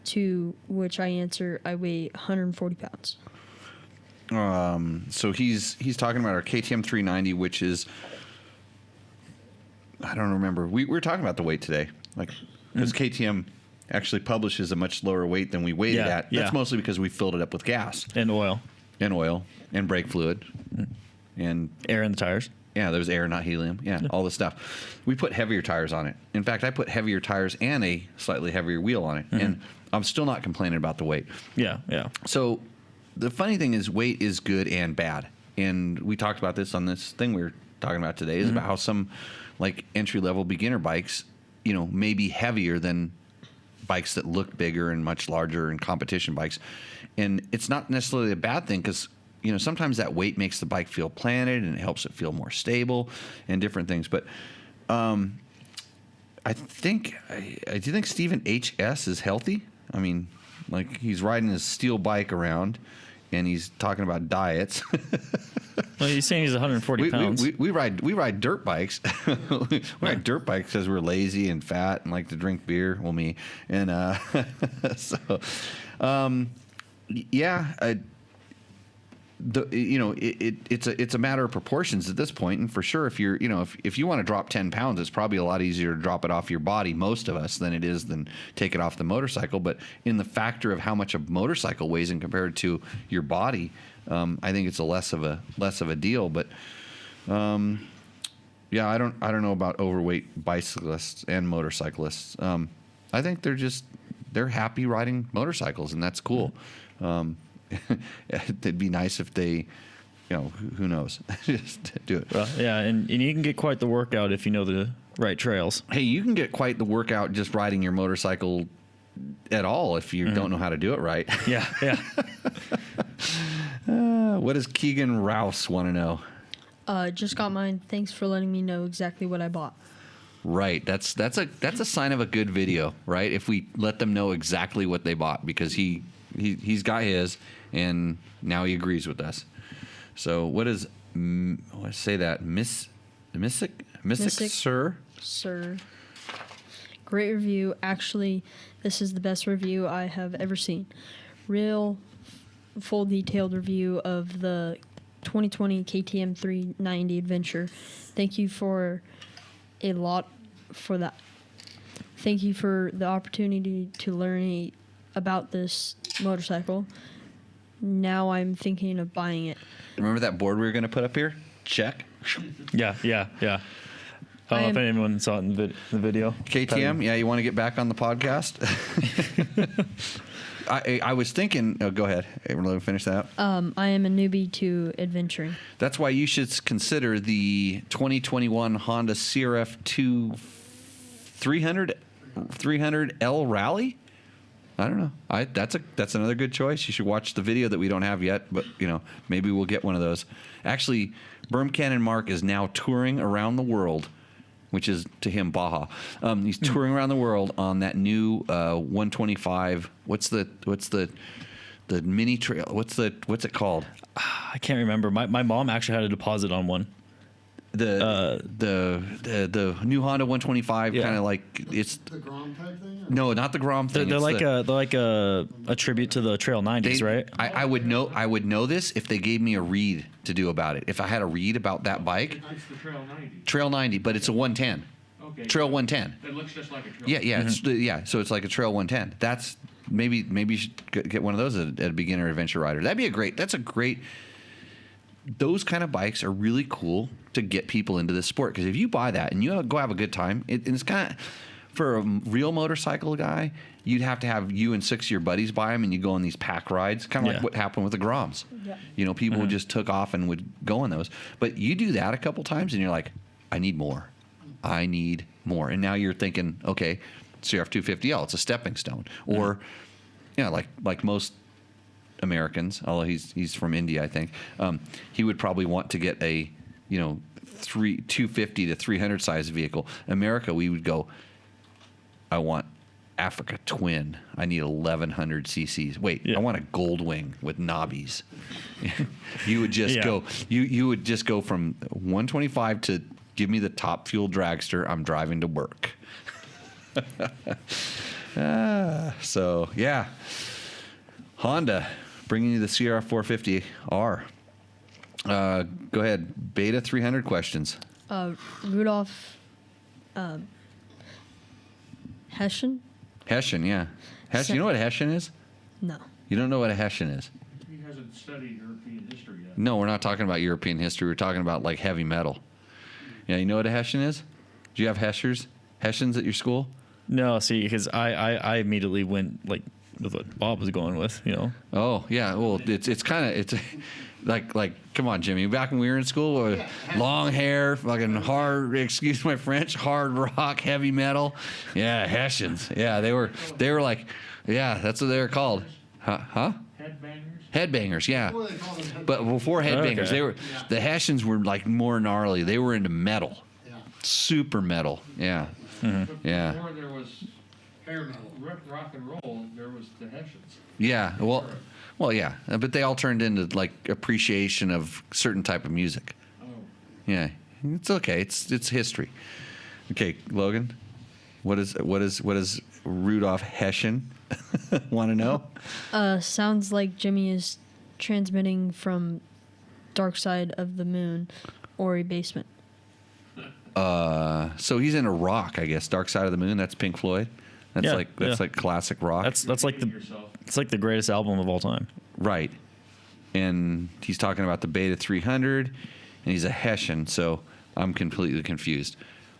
To which I answer, I weigh 140 pounds. So he's talking about our KTM 390, which is, I don't remember. We were talking about the weight today, like, because KTM actually publishes a much lower weight than we weighed it at. That's mostly because we filled it up with gas and oil and brake fluid and air in the tires. Yeah, there's air, not helium. Yeah, all this stuff. We put heavier tires on it. In fact, I put heavier tires and a slightly heavier wheel on it, and I'm still not complaining about the weight. Yeah. So the funny thing is, weight is good and bad. And we talked about this on this thing we were talking about today, is about how some like entry-level beginner bikes, may be heavier than bikes that look bigger and much larger and competition bikes. And it's not necessarily a bad thing, because sometimes that weight makes the bike feel planted and it helps it feel more stable and different things. But I do think Stephen HS is healthy. I mean, like, he's riding his steel bike around and he's talking about diets. Well, he's saying he's 140 pounds. We ride dirt bikes. We ride dirt bikes because we're lazy and fat and like to drink beer. Well, me. And it's a matter of proportions at this point. And for sure, if you're if you want to drop 10 pounds, it's probably a lot easier to drop it off your body, most of us, than it is than take it off the motorcycle. But in the factor of how much a motorcycle weighs in compared to your body, I think it's a less of a deal. But I don't know about overweight bicyclists and motorcyclists. I think they're happy riding motorcycles, and that's cool. It'd be nice if they, who knows, just do it. Well, yeah, and you can get quite the workout if you know the right trails. Hey, you can get quite the workout just riding your motorcycle at all if you don't know how to do it right. Yeah. What does Keegan Rouse want to know? Just got mine. Thanks for letting me know exactly what I bought. Right. That's a sign of a good video, right? If we let them know exactly what they bought, because he's got his, and now he agrees with us. So what is, let's say that, Mystic, sir? Great review. Actually, this is the best review I have ever seen. Real full detailed review of the 2020 KTM 390 Adventure. Thank you for a lot for that. Thank you for the opportunity to learn about this motorcycle. Now I'm thinking of buying it. Remember that board we were going to put up here? Check. Yeah. I don't know if anyone saw it in the video. KTM, you want to get back on the podcast? I was thinking, go ahead. Let me finish that. I am a newbie to adventuring. That's why you should consider the 2021 Honda CRF 300L Rally. I don't know. That's another good choice. You should watch the video that we don't have yet, but maybe we'll get one of those. Actually, Berm Cannon Mark is now touring around the world, which is to him Baja. He's touring around the world on that new 125. What's the mini trail? What's it called? I can't remember. My mom actually had a deposit on one. The new Honda 125, kind of like it's the Grom type thing. No, not the Grom thing. They're like a tribute to the Trail 90s, right? I would know this if they gave me a read to do about it. If I had a read about that bike. It's the Trail 90. Trail 90, but it's a 110. Okay. Trail 110. It looks just like a Trail. Yeah. So it's like a Trail 110. That's maybe you should get one of those at a beginner adventure rider. That's a great. Those kind of bikes are really cool to get people into this sport, because if you buy that and you go have a good time, it's kind of, For a real motorcycle guy, you'd have to have you and 6 of your buddies buy them, and you go on these pack rides, kind of like what happened with the Groms. Yeah. You know, people just took off and would go on those. But you do that a couple times, and you're like, I need more. I need more. And now you're thinking, okay, CRF 250L, it's a stepping stone. Or, like most Americans, although he's from India, I think, he would probably want to get a, 250 to 300 size vehicle. America, we would go, I want Africa Twin. I need 1100 cc's. Wait, I want a Goldwing with knobbies. You would just go. You would just go from 125 to give me the top fuel dragster. I'm driving to work. So yeah, Honda bringing you the CRF 450R. Go ahead. Beta 300 questions. Rudolph Hessian? Hessian, yeah. You know what a Hessian is? No. You don't know what a Hessian is? He hasn't studied European history yet. No, we're not talking about European history. We're talking about like heavy metal. Yeah, you know what a Hessian is? Do you have Hessians at your school? No, see, because I immediately went like with what Bob was going with, Oh yeah, well it's kind of like come on, Jimmy. Back when we were in school, long hair, fucking hard. Excuse my French. Hard rock, heavy metal. Yeah, Hessians. Yeah, they were like, yeah, that's what they were called. Huh? Headbangers. Yeah. But before headbangers, the Hessians were like more gnarly. They were into metal. Yeah. Super metal. Yeah. Mm-hmm. Yeah. Before there was Hair metal. rock and roll, there was the Hessians. Yeah. Well, yeah, but they all turned into like appreciation of certain type of music. Oh. Yeah, it's okay. It's history. Okay, Logan, what is Rudolph Hessian? Want to know? Sounds like Jimmy is transmitting from Dark Side of the Moon or a basement. So he's into rock, I guess. Dark Side of the Moon. That's Pink Floyd. That's like classic rock. That's like the greatest album of all time. Right. And he's talking about the Beta 300, and he's a Hessian, so I'm completely confused.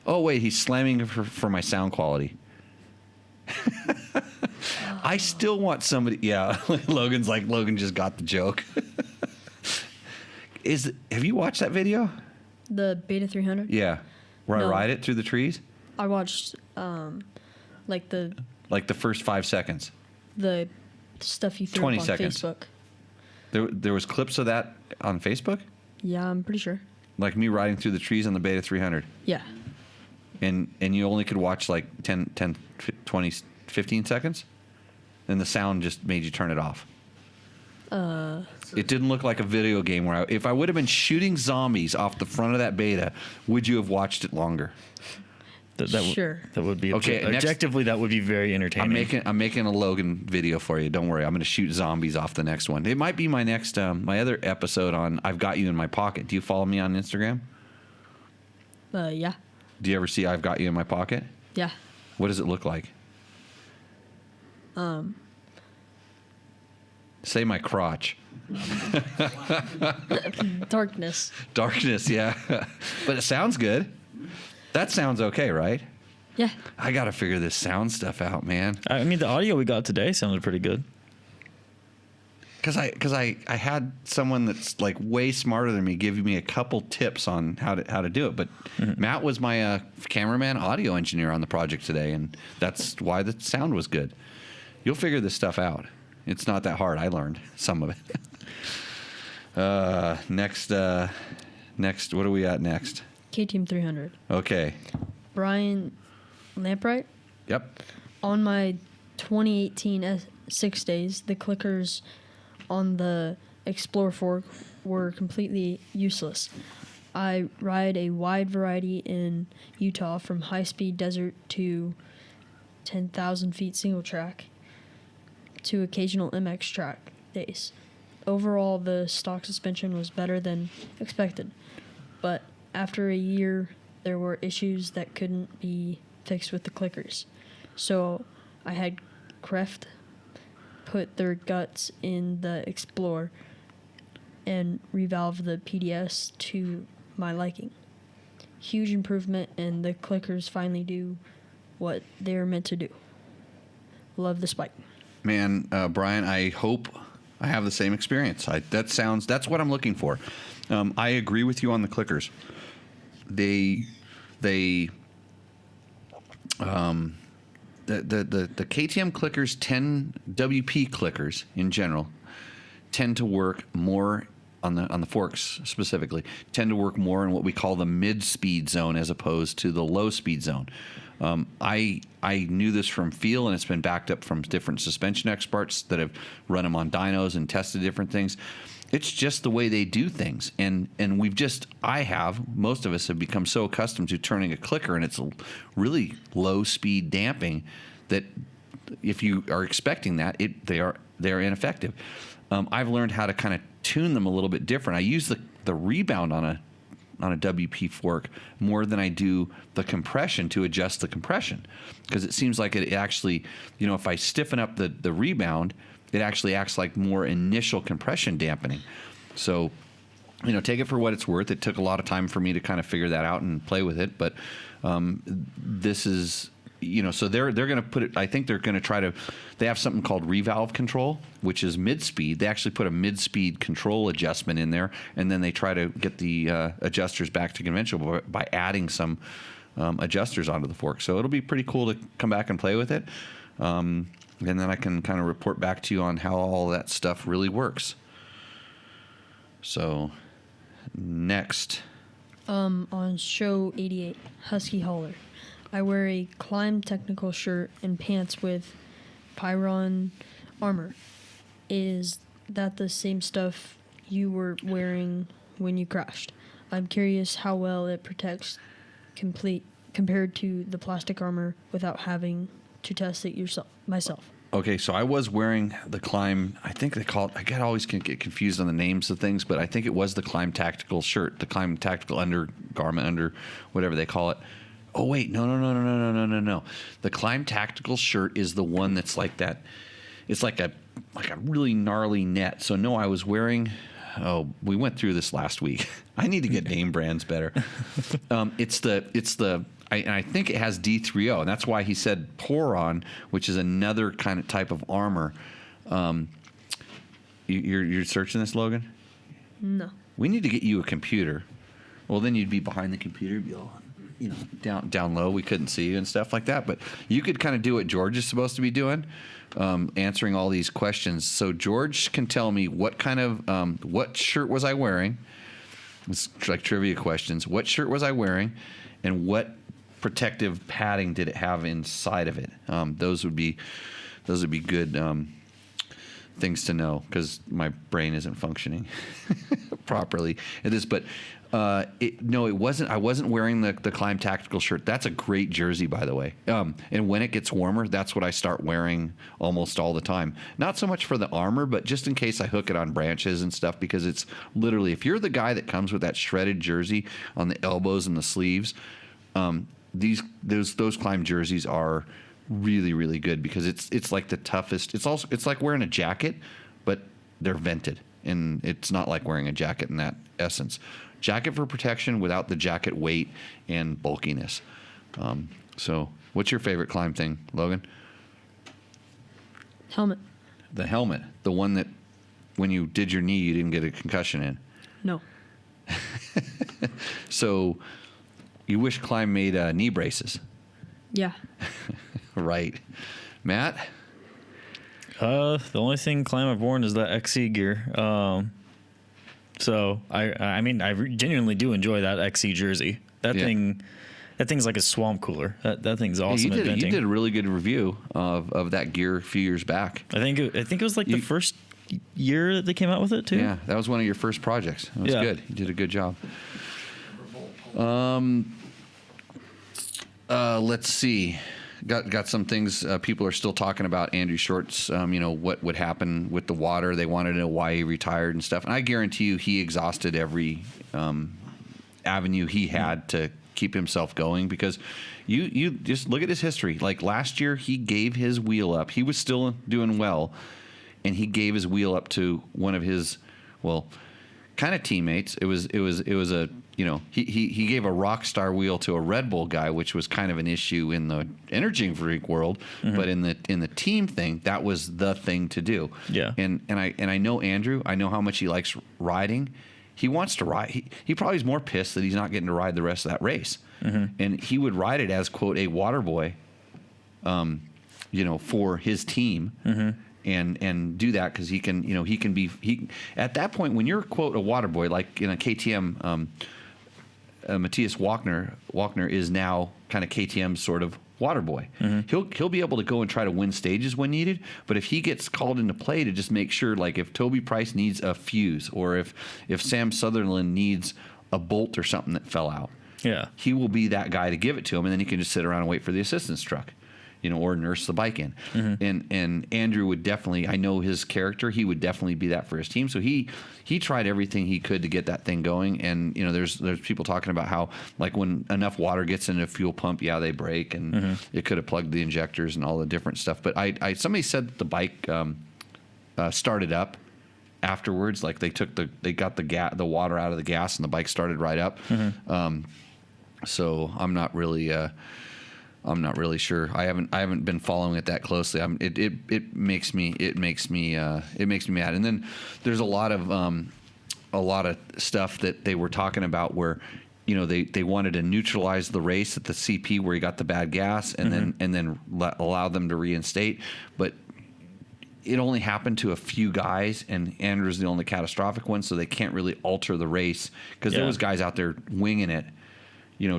Oh, wait, he's slamming for my sound quality. I still want somebody... Yeah, Logan just got the joke. Have you watched that video? The Beta 300? Yeah. Where No. I ride it through the trees? I watched, like the first 5 seconds. the stuff you threw 20 up on seconds. Facebook. There was clips of that on Facebook? Yeah, I'm pretty sure. Like me riding through the trees on the Beta 300. Yeah. And you only could watch like 10, 20, 15 seconds? And the sound just made you turn it off. It didn't look like a video game where if I would have been shooting zombies off the front of that Beta, would you have watched it longer? Sure. That would be Okay, objectively. That would be very entertaining. I'm making a Logan video for you. Don't worry. I'm going to shoot zombies off the next one. It might be my next my other episode on I've Got You in My Pocket. Do you follow me on Instagram? Yeah. Do you ever see I've Got You in My Pocket? Yeah. What does it look like? Say my crotch. Darkness. Darkness, yeah. But it sounds good. That sounds okay, right? Yeah. I got to figure this sound stuff out, man. I mean, the audio we got today sounded pretty good. Because I had someone that's like way smarter than me giving me a couple tips on how to do it. But Matt was my cameraman, audio engineer on the project today, and that's why the sound was good. You'll figure this stuff out. It's not that hard. I learned some of it. Next, what are we at next? KTM 300. Okay. Brian Lampright. Yep. On my 2018 6 days, the clickers on the Explorer fork were completely useless. I ride a wide variety in Utah, from high-speed desert to 10,000 feet single track to occasional MX track days. Overall, the stock suspension was better than expected, but after a year, there were issues that couldn't be fixed with the clickers. So I had Kreft put their guts in the Explorer and revalve the PDS to my liking. Huge improvement, and the clickers finally do what they're meant to do. Love the spike. Man, Brian, I hope I have the same experience. That's what I'm looking for. I agree with you on the clickers. The KTM clickers WP clickers in general tend to work more on the forks specifically, tend to work more in what we call the mid-speed zone as opposed to the low-speed zone. I knew this from feel, and it's been backed up from different suspension experts that have run them on dynos and tested different things. It's just the way they do things, and most of us have become so accustomed to turning a clicker, and it's a really low-speed damping that if you are expecting that, they are ineffective. I've learned how to kind of tune them a little bit different. I use the rebound on a WP fork more than I do the compression to adjust the compression, because it seems like it actually, if I stiffen up the rebound, it actually acts like more initial compression dampening. So, take it for what it's worth. It took a lot of time for me to kind of figure that out and play with it, but this is, so they're going to put it, I think they're going to try to, they have something called revalve control, which is mid-speed. They actually put a mid-speed control adjustment in there, and then they try to get the adjusters back to conventional by adding some adjusters onto the fork. So it'll be pretty cool to come back and play with it. And then I can kind of report back to you on how all that stuff really works. So next. On show 88, Husky Hauler, I wear a Climb technical shirt and pants with Pyron armor. Is that the same stuff you were wearing when you crashed? I'm curious how well it protects compared to the plastic armor without having to test it myself. Okay, so I was wearing the Climb, I think they call it, I always get confused on the names of things, but I think it was the Climb tactical shirt, the Climb tactical undergarment, under whatever they call it. Oh, wait, no. The Climb tactical shirt is the one that's like that. It's like a really gnarly net. So, no, I was wearing, we went through this last week. I need to get name brands better. I think it has D3O, and that's why he said Poron, which is another kind of type of armor. You're searching this, Logan? No. We need to get you a computer. Well, then you'd be behind the computer, be all, down low. We couldn't see you and stuff like that. But you could kind of do what George is supposed to be doing, answering all these questions. So George can tell me what kind of what shirt was I wearing? It's like trivia questions. What shirt was I wearing, and what protective padding did it have inside of it? Those would be good things to know, because my brain isn't functioning properly. It is, but it wasn't. I wasn't wearing the Climb tactical shirt. That's a great jersey, by the way. And when it gets warmer, that's what I start wearing almost all the time. Not so much for the armor, but just in case I hook it on branches and stuff, because it's literally, if you're the guy that comes with that shredded jersey on the elbows and the sleeves, those Climb jerseys are really, really good, because it's like the toughest. It's like wearing a jacket, but they're vented, and it's not like wearing a jacket in that essence. Jacket for protection without the jacket weight and bulkiness. So what's your favorite Climb thing, Logan? Helmet. The helmet, the one that when you did your knee, you didn't get a concussion in. No. So you wish Climb made knee braces. Yeah. Right. Matt? The only thing Climb I've worn is that XC gear. So I mean, I genuinely do enjoy that XC jersey. That thing's like a swamp cooler. That thing's awesome. You did a really good review of that gear a few years back. I think it was like the first year that they came out with it too. Yeah, that was one of your first projects. It was good. You did a good job. Let's see. Got some things people are still talking about. Andrew Short's, what would happen with the water. They wanted to know why he retired and stuff. And I guarantee you he exhausted every avenue he had to keep himself going, because you just look at his history. Like last year, he gave his wheel up. He was still doing well, and he gave his wheel up to one of his, kind of teammates. It was a, he gave a Rockstar wheel to a Red Bull guy, which was kind of an issue in the energy drink world, but in the team thing, that was the thing to do. Yeah. And I know Andrew. I know how much he likes riding. He wants to ride. He probably is more pissed that he's not getting to ride the rest of that race. And he would ride it as, quote, a water boy, for his team. And do that because he can be at that point when you're, quote, a water boy, like in a KTM. Matthias Walkner is now kind of KTM's sort of water boy. He'll be able to go and try to win stages when needed, but if he gets called into play to just make sure, like if Toby Price needs a fuse or if Sam Sutherland needs a bolt or something that fell out, he will be that guy to give it to him, and then he can just sit around and wait for the assistance truck, or nurse the bike in. And Andrew would definitely, I know his character, he would definitely be that for his team. So he tried everything he could to get that thing going. And there's people talking about how, like, when enough water gets in a fuel pump, they break, and it could have plugged the injectors and all the different stuff. But somebody said that the bike started up afterwards, like they got the water out of the gas and the bike started right up. So I'm not really sure. I haven't been following it that closely. It makes me mad. And then there's a lot of stuff that they were talking about where, they wanted to neutralize the race at the CP where he got the bad gas, and then allow them to reinstate. But it only happened to a few guys, and Andrew's the only catastrophic one, so they can't really alter the race because there was guys out there winging it.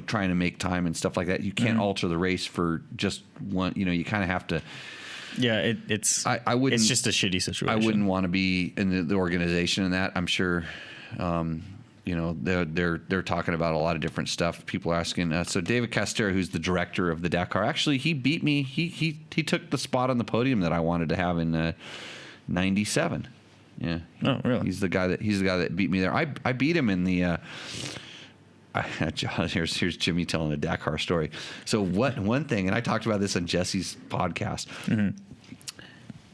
Trying to make time and stuff like that. You can't alter the race for just one. You kind of have to. Yeah, I wouldn't. It's just a shitty situation. I wouldn't want to be in the organization in that. I'm sure. They're talking about a lot of different stuff. People are asking. So David Castera, who's the director of the Dakar, actually he beat me. He took the spot on the podium that I wanted to have in '97. Yeah. Oh, really? He's the guy that beat me there. I beat him in the. Here's Jimmy telling a Dakar story. So one thing, and I talked about this on Jesse's podcast.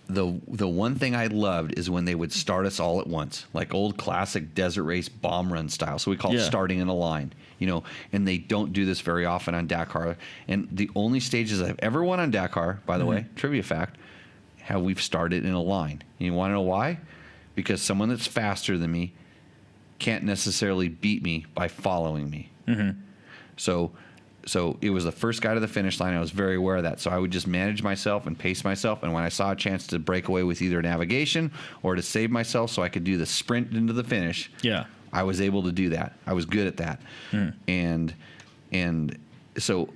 The one thing I loved is when they would start us all at once, like old classic desert race bomb run style. So we call it starting in a line, and they don't do this very often on Dakar. And the only stages I've ever won on Dakar, by the way, trivia fact, we've started in a line. And you want to know why? Because someone that's faster than me can't necessarily beat me by following me. So it was the first guy to the finish line. I was very aware of that. So I would just manage myself and pace myself. And when I saw a chance to break away with either navigation or to save myself so I could do the sprint into the finish, I was able to do that. I was good at that. And so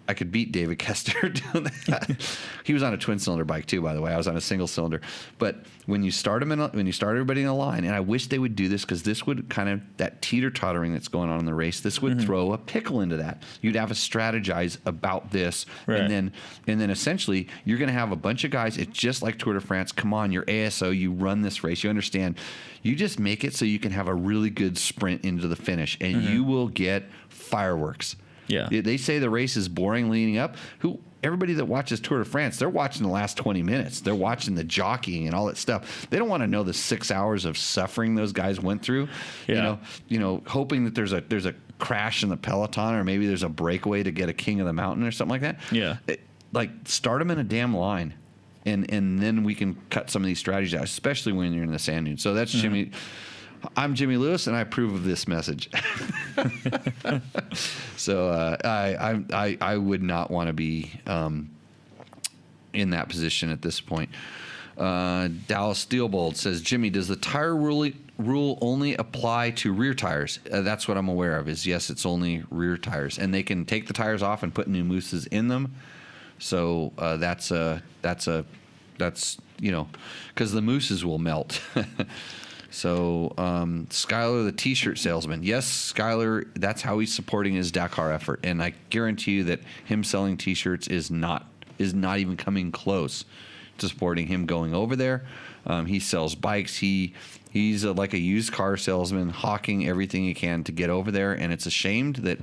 I could beat David Kester doing that. He was on a twin cylinder bike too, by the way. I was on a single cylinder. But when you start everybody in a line, and I wish they would do this because this would kind of, that teeter-tottering that's going on in the race, this would throw a pickle into that. You'd have to strategize about this, and then essentially you're going to have a bunch of guys. It's just like Tour de France. Come on, you're ASO. You run this race. You understand. You just make it so you can have a really good sprint into the finish, and you will get fireworks. Yeah. They say the race is boring leading up. Everybody that watches Tour de France, they're watching the last 20 minutes. They're watching the jockeying and all that stuff. They don't want to know the 6 hours of suffering those guys went through. Hoping that there's a crash in the peloton, or maybe there's a breakaway to get a king of the mountain or something like that. Yeah. Start them in a damn line. And then we can cut some of these strategies out, especially when you're in the sand dunes. So that's Jimmy. I'm Jimmy Lewis, and I approve of this message. So I would not want to be in that position at this point. Dallas Steelbold says, Jimmy, does the tire rule only apply to rear tires? That's what I'm aware of. Is yes, it's only rear tires, and they can take the tires off and put new mousses in them. So that's because the mousses will melt. So, Skylar, the T-shirt salesman. Yes, Skylar, that's how he's supporting his Dakar effort. And I guarantee you that him selling T-shirts is not even coming close to supporting him going over there. He sells bikes. He's like a used car salesman, hawking everything he can to get over there. And it's ashamed that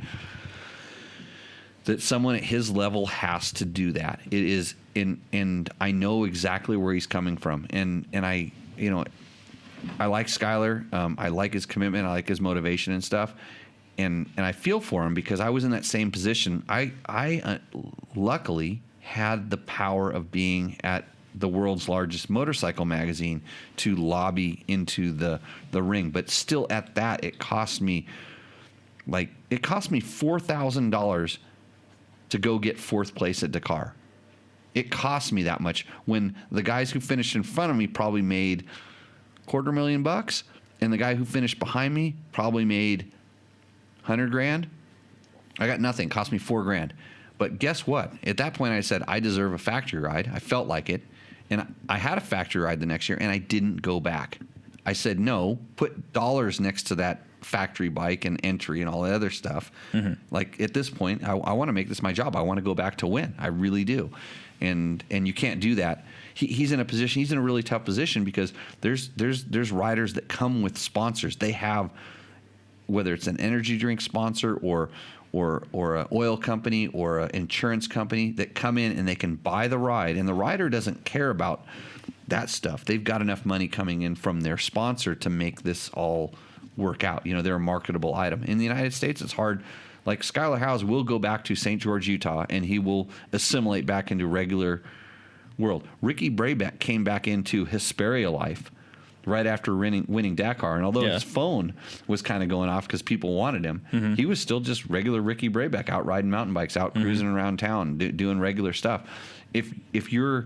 someone at his level has to do that. It is, and I know exactly where he's coming from. And I, like Skylar. I like his commitment. I like his motivation and stuff. And I feel for him because I was in that same position. I luckily had the power of being at the world's largest motorcycle magazine to lobby into the ring. But still at that, it cost me $4,000 to go get fourth place at Dakar. It cost me that much when the guys who finished in front of me probably made $250,000 and the guy who finished behind me probably made $100,000. I got nothing. It cost me $4,000. But guess what? At that point, I said, I deserve a factory ride. I felt like it. And I had a factory ride the next year, and I didn't go back. I said, no, put dollars next to that factory bike and entry and all that other stuff. Mm-hmm. Like at this point, I want to make this my job. I want to go back to win. I really do. And you can't do that. He's in a position. He's in a really tough position because there's riders that come with sponsors. They have, whether it's an energy drink sponsor or an oil company or an insurance company that come in and they can buy the ride, and the rider doesn't care about that stuff. They've got enough money coming in from their sponsor to make this all work out. You know, they're a marketable item. In the United States, it's hard. Like Skylar Howes will go back to St. George, Utah, and he will assimilate back into regular world. Ricky Brayback came back into Hesperia life right after winning Dakar. And although his phone was kind of going off because people wanted him, he was still just regular Ricky Brayback, out riding mountain bikes, out cruising around town, doing regular stuff. If you're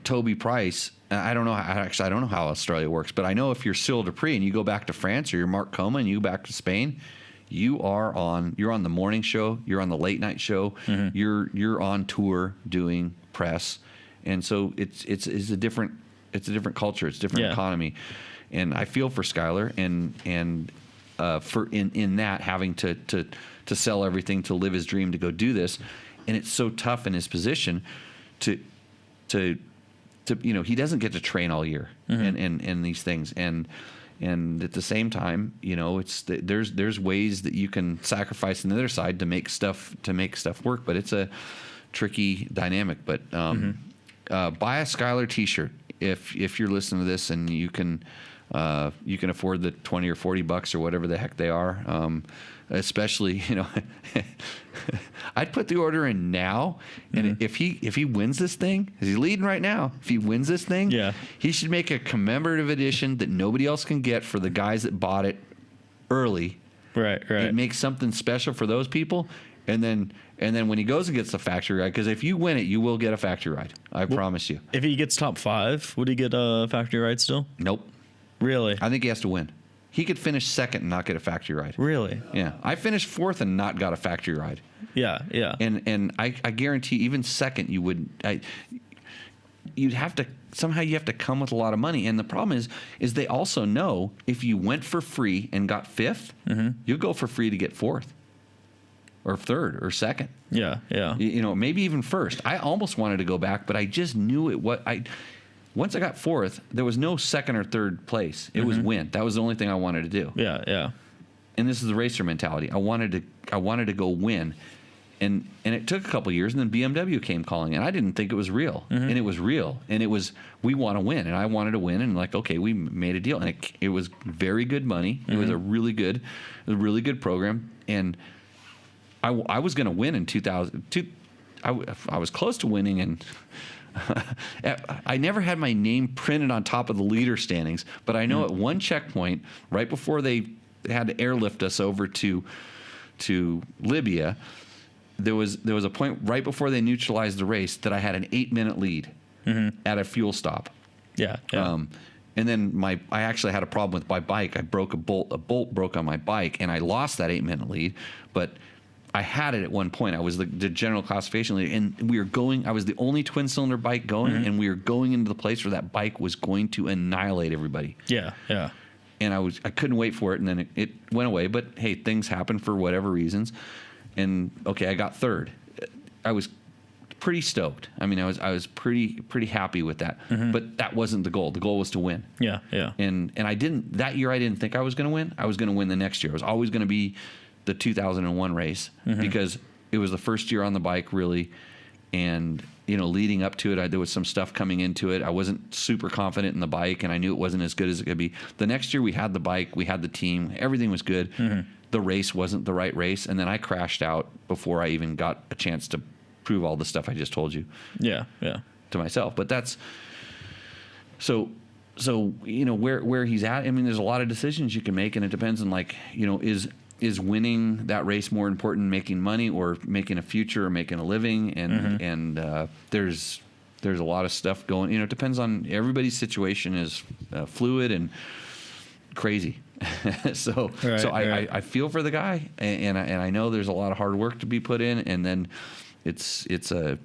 Toby Price, I don't know how Australia works, but I know if you're Cyril Dupree and you go back to France, or you're Mark Coma and you go back to Spain, you're on the morning show, you're on the late night show, you're on tour doing press, and so it's a different culture, it's a different economy, and I feel for Skylar and for in that having to sell everything to live his dream to go do this, and it's so tough in his position to he doesn't get to train all year and these things, and at the same time, it's there's ways that you can sacrifice on the other side to make stuff work, but it's a tricky dynamic. But buy a Skylar t-shirt if you're listening to this and you can afford the $20 or $40 or whatever the heck they are. Especially, I'd put the order in now, and if he wins this thing, is he leading right now? If he wins this thing, he should make a commemorative edition that nobody else can get for the guys that bought it early. Right. It makes something special for those people, and then when he goes and gets the factory ride, because if you win it, you will get a factory ride. I promise you. If he gets top 5, would he get a factory ride still? Nope. Really? I think he has to win. He could finish second and not get a factory ride. Really? Yeah. I finished fourth and not got a factory ride. Yeah. And I guarantee even second you'd have to somehow come with a lot of money. And the problem is they also know if you went for free and got fifth, you'll go for free to get fourth or third or second. Yeah. Maybe even first. I almost wanted to go back, but I just knew once I got fourth, there was no second or third place. It was win. That was the only thing I wanted to do. Yeah. And this is the racer mentality. I wanted to go win. And it took a couple of years, and then BMW came calling, and I didn't think it was real. And it was real. And it was, we want to win. And I wanted to win, and okay, we made a deal. And it was very good money. It was a really good program. And I was going to win in 2002. I was close to winning, and I never had my name printed on top of the leader standings, but I know at one checkpoint, right before they had to airlift us over to Libya, there was a point right before they neutralized the race that I had an 8-minute lead at a fuel stop. Yeah. And then I actually had a problem with my bike. I broke a bolt broke on my bike, and I lost that 8-minute lead, but I had it at one point. I was the general classification leader, and I was the only twin cylinder bike going, and we were going into the place where that bike was going to annihilate everybody. Yeah. And I couldn't wait for it, and then it went away. But hey, things happen for whatever reasons. And okay, I got third. I was pretty stoked. I mean, I was pretty happy with that. But that wasn't the goal. The goal was to win. Yeah. And that year I didn't think I was going to win. I was going to win the next year. I was always going to be the 2001 race because it was the first year on the bike really, And leading up to it, there was some stuff coming into it. I wasn't super confident in the bike, and I knew it wasn't as good as it could be. The next year, we had the bike, we had the team, everything was good. The race wasn't the right race, and then I crashed out before I even got a chance to prove all the stuff I just told you. Yeah. To myself, but that's so where he's at. I mean, there's a lot of decisions you can make, and it depends on is winning that race more important than making money or making a future or making a living? And there's a lot of stuff going. It depends on everybody's situation is fluid and crazy. I feel for the guy, and I know there's a lot of hard work to be put in, and then it's a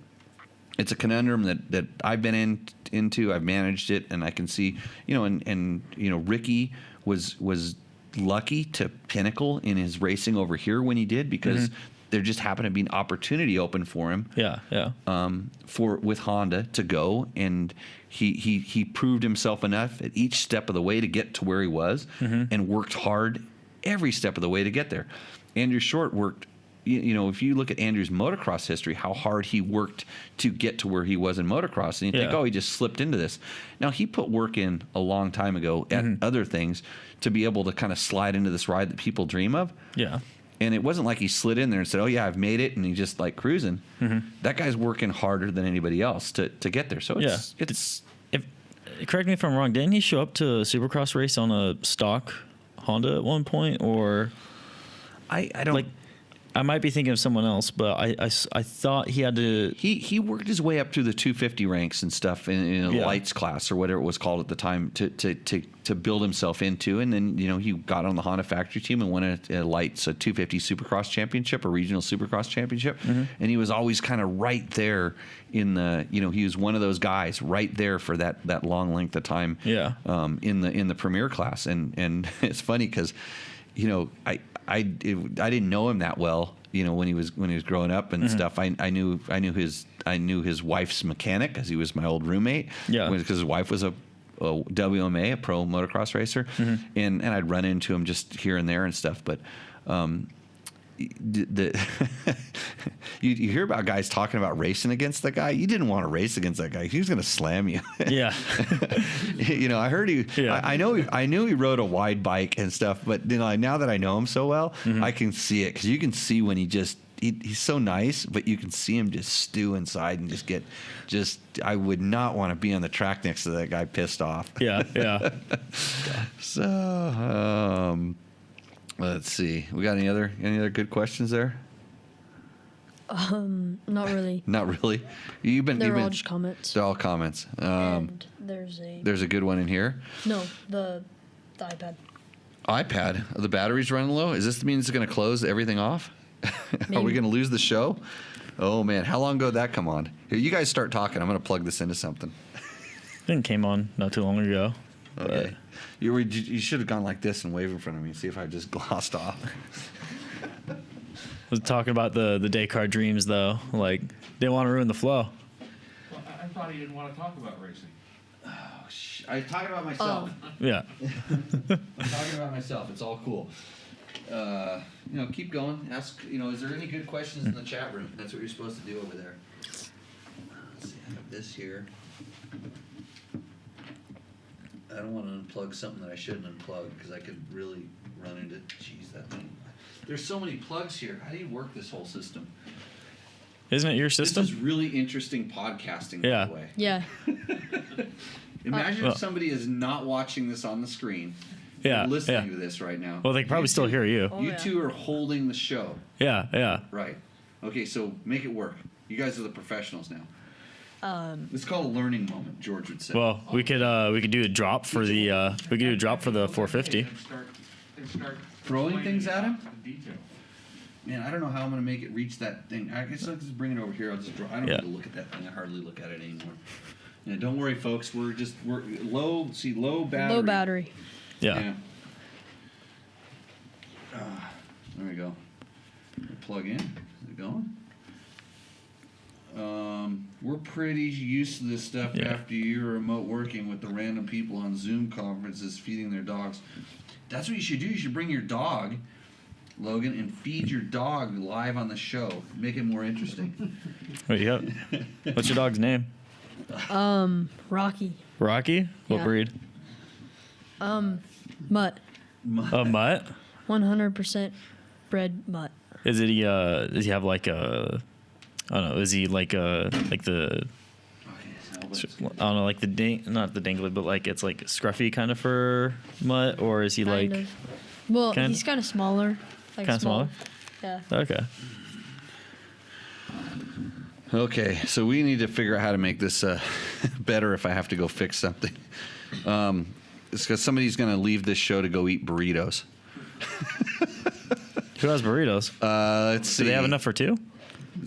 conundrum that I've been into. I've managed it, and I can see Ricky was lucky to pinnacle in his racing over here when he did, because there just happened to be an opportunity open for him. With Honda to go, and he proved himself enough at each step of the way to get to where he was, and worked hard every step of the way to get there. Andrew Short worked. If you look at Andrew's motocross history, how hard he worked to get to where he was in motocross, and you think, he just slipped into this. Now, he put work in a long time ago at other things to be able to kind of slide into this ride that people dream of. And it wasn't like he slid in there and said, "Oh yeah, I've made it," and he just like cruising. That guy's working harder than anybody else to get there. So it's. Correct me if I'm wrong. Didn't he show up to a Supercross race on a stock Honda at one point, or I don't. I might be thinking of someone else, but I thought he had to. He worked his way up through the 250 ranks and stuff in a lights class or whatever it was called at the time to build himself into, and then he got on the Honda factory team and won a lights a 250 Supercross championship, a regional Supercross championship, and he was always kind of right there in the he was one of those guys right there for that long length of time in the premier class, and it's funny because I didn't know him that well, when he was growing up and stuff. I knew his wife's mechanic, because he was my old roommate. Because his wife was a WMA, a pro motocross racer, and I'd run into him just here and there and stuff. But you hear about guys talking about racing against that guy. You didn't want to race against that guy. He was going to slam you. I heard he. I knew he rode a wide bike and stuff. But now that I know him so well, I can see it, because you can see when he's so nice, but you can see him just stew inside and just I would not want to be on the track next to that guy pissed off. So. Let's see. We got any other good questions there? Not really. Not really. They're all just comments. They're all comments. And there's a good one in here. No, the iPad. iPad. The battery's running low. Is this mean it's going to close everything off? Are we going to lose the show? Oh man, how long ago did that come on? Here, you guys start talking. I'm going to plug this into something. It came on not too long ago. Okay. You should have gone like this and wave in front of me and see if I just glossed off. I was talking about the Dakar dreams, though. Didn't want to ruin the flow. Well, I thought he didn't want to talk about racing. Oh, I'm talking about myself. Yeah. I'm talking about myself. It's all cool. Keep going. Ask, is there any good questions in the chat room? That's what you're supposed to do over there. Let's see, I have this here. I don't want to unplug something that I shouldn't unplug, because I could really run into, that thing. There's so many plugs here. How do you work this whole system? Isn't it your system? This is really interesting podcasting, by the way. Yeah. Imagine if somebody is not watching this on the screen. Listening to this right now. Well, they can probably still hear you. You two are holding the show. Yeah. Right. Okay, so make it work. You guys are the professionals now. It's called a learning moment, George would say. Well, we could do a drop for the 450. And start throwing things at him. Man, I don't know how I'm going to make it reach that thing. I guess I'll just bring it over here. I don't need to look at that thing. I hardly look at it anymore. Yeah, don't worry, folks. We're low. See, low battery. Low battery. Yeah. There we go. Plug in. Is it going? We're pretty used to this stuff after you're remote working with the random people on Zoom conferences feeding their dogs. That's what you should do. You should bring your dog Logan, and feed your dog live on the show. Make it more interesting. Wait, yep. What's your dog's name? Rocky. Rocky? What Yeah. breed? Mutt. A mutt? 100% bred mutt. Is it does he have like a, I don't know, is he like the, I don't know, like not the dangly, but like it's like scruffy kind of fur mutt, or is he Kind like, of. Well, kind- he's kind of smaller. Like Kinda small. smaller? Yeah. okay. Okay, so we need to figure out how to make this better if I have to go fix something. It's because somebody's going to leave this show to go eat burritos. Who has burritos? Let's see. Do they have enough for two?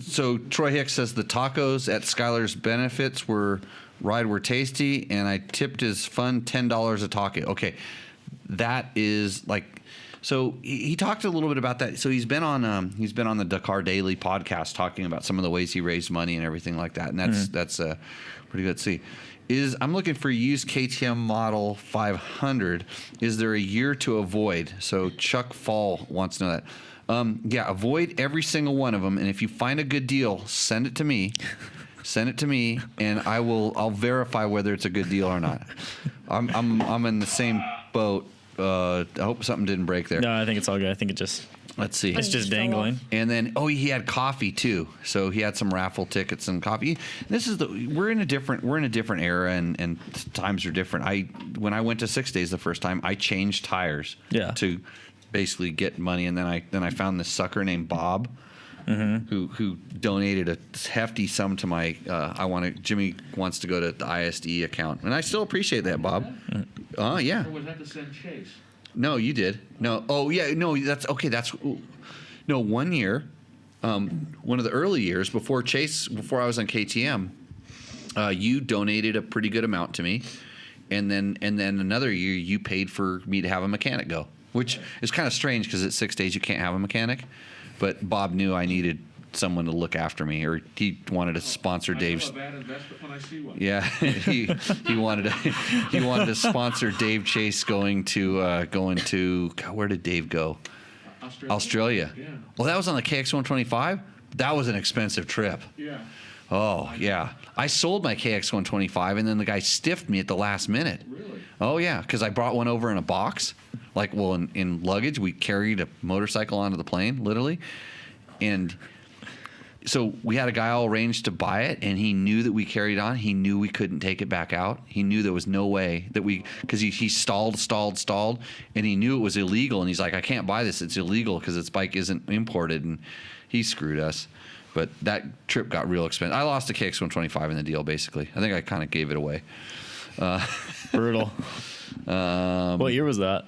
So Troy Hicks says the tacos at Skylar's Benefits were tasty, and I tipped his fund $10 a taco. Okay, that is like. So he talked a little bit about that. So he's been on the Dakar Daily podcast talking about some of the ways he raised money and everything like that, and that's pretty good to see. I'm looking for a used KTM model 500. Is there a year to avoid? So Chuck Fall wants to know that. Yeah, avoid every single one of them, and if you find a good deal, send it to me. Send it to me, and I'll verify whether it's a good deal or not. I'm in the same boat. I hope something didn't break there. No, I think it's all good. I think it just, Let's see. it's just dangling. And then, he had coffee too. So he had some raffle tickets and coffee. We're in a different era, and times are different. When I went to 6 days the first time, I changed tires. Yeah. To basically get money, and then I found this sucker named Bob, who donated a hefty sum to my. Jimmy wants to go to the ISD account, and I still appreciate that, Bob. Yeah. Or was that to send Chase? No, you did. No. Oh, yeah. No, that's okay. No, 1 year, one of the early years before I was on KTM, you donated a pretty good amount to me, and then another year you paid for me to have a mechanic go, which is kind of strange because at 6 days you can't have a mechanic, but Bob knew I needed someone to look after me, or he wanted to sponsor Dave's. I know a bad investment when I see one. Yeah, he wanted to sponsor Dave Chase going to God, where did Dave go? Australia. Yeah. Well, that was on the KX125. That was an expensive trip. Yeah. Oh yeah, I sold my KX125, and then the guy stiffed me at the last minute. Really? Oh yeah, because I brought one over in a box, in luggage. We carried a motorcycle onto the plane, literally, and. So we had a guy all arranged to buy it, and he knew that we carried on. He knew we couldn't take it back out. He knew there was no way that because he stalled, and he knew it was illegal. And he's like, I can't buy this. It's illegal because its bike isn't imported. And he screwed us. But that trip got real expensive. I lost a KX125 in the deal, basically. I think I kind of gave it away. Brutal. What year was that?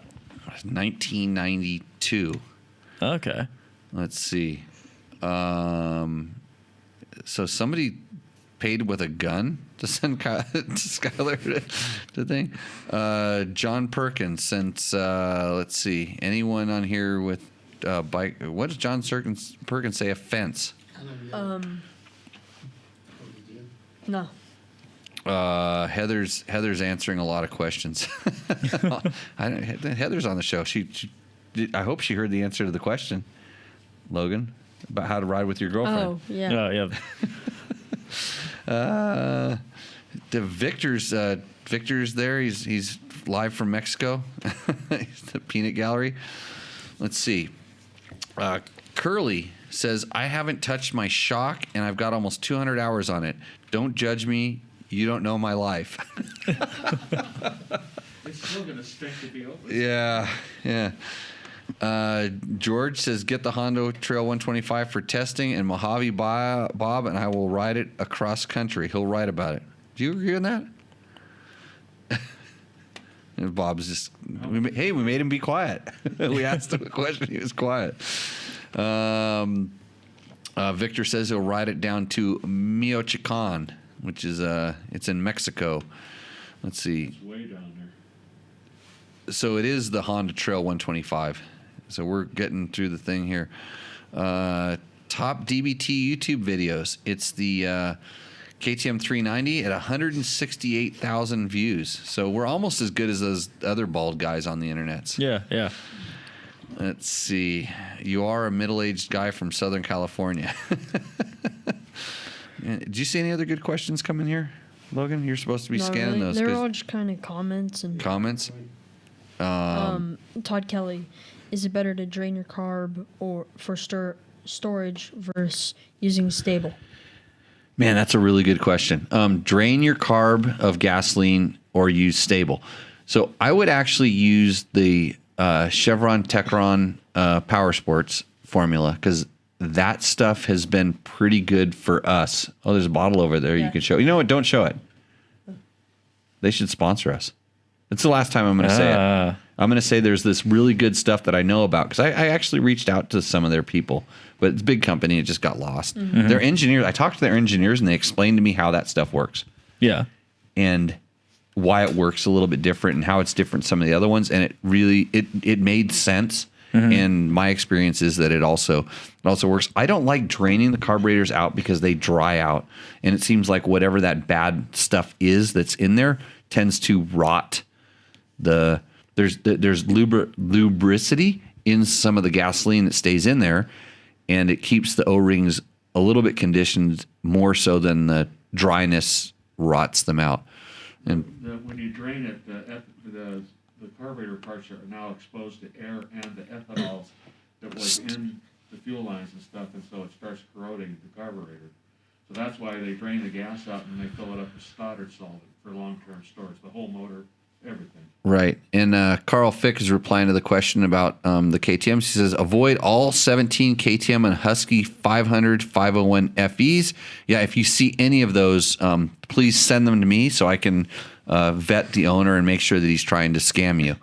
1992. Okay. Let's see. So somebody paid with a gun to send to Skylar to thing. John Perkins sent. Let's see. Anyone on here with bike? What does John Perkins say? A fence. No. Heather's answering a lot of questions. Heather's on the show. I hope she heard the answer to the question, Logan, about how to ride with your girlfriend. Oh, yeah. Yeah. The Victor's there. He's live from Mexico. He's the Peanut Gallery. Let's see. Curly says, I haven't touched my shock, and I've got almost 200 hours on it. Don't judge me. You don't know my life. It's still going to stink to be open. Yeah. George says, get the Honda Trail 125 for testing, and Mojave Bob and I will ride it across country. He'll write about it. Do you agree on that? And Bob's just, we made him be quiet. We asked him a question. He was quiet. Victor says he'll ride it down to Michoacan, which is it's in Mexico. Let's see. It's way down there. So it is the Honda Trail 125. So we're getting through the thing here. Top DBT YouTube videos. It's the KTM 390 at 168,000 views. So we're almost as good as those other bald guys on the internets. Yeah. Let's see. You are a middle-aged guy from Southern California. Did you see any other good questions coming here, Logan? You're supposed to be scanning those. They're all just kind of comments and comments. Todd Kelly, is it better to drain your carb or for storage versus using stable? Man, that's a really good question. Drain your carb of gasoline or use stable. So I would actually use the Chevron Techron Powersports formula because that stuff has been pretty good for us. Oh, there's a bottle over there you can show. You know what? Don't show it. They should sponsor us. It's the last time I'm going to say it. I'm going to say there's this really good stuff that I know about because I actually reached out to some of their people, but it's a big company. It just got lost. Mm-hmm. Their engineers, I talked to their engineers and they explained to me how that stuff works. Yeah. And why it works a little bit different and how it's different from some of the other ones. And it really, it made sense. Mm-hmm. And my experience is that it also works. I don't like draining the carburetors out because they dry out. And it seems like whatever that bad stuff is that's in there tends to rot there's lubricity in some of the gasoline that stays in there, and it keeps the O-rings a little bit conditioned more so than the dryness rots them out. And when you drain it, the carburetor parts are now exposed to air and the ethanols that was in the fuel lines and stuff, and so it starts corroding the carburetor. So that's why they drain the gas out and they fill it up with Stoddard solvent for long-term storage, the whole motor. Everything. Right. And Carl Fick is replying to the question about the KTMs. He says, avoid all 17 KTM and Husky 500, 501 FEs. Yeah, if you see any of those, please send them to me so I can vet the owner and make sure that he's trying to scam you.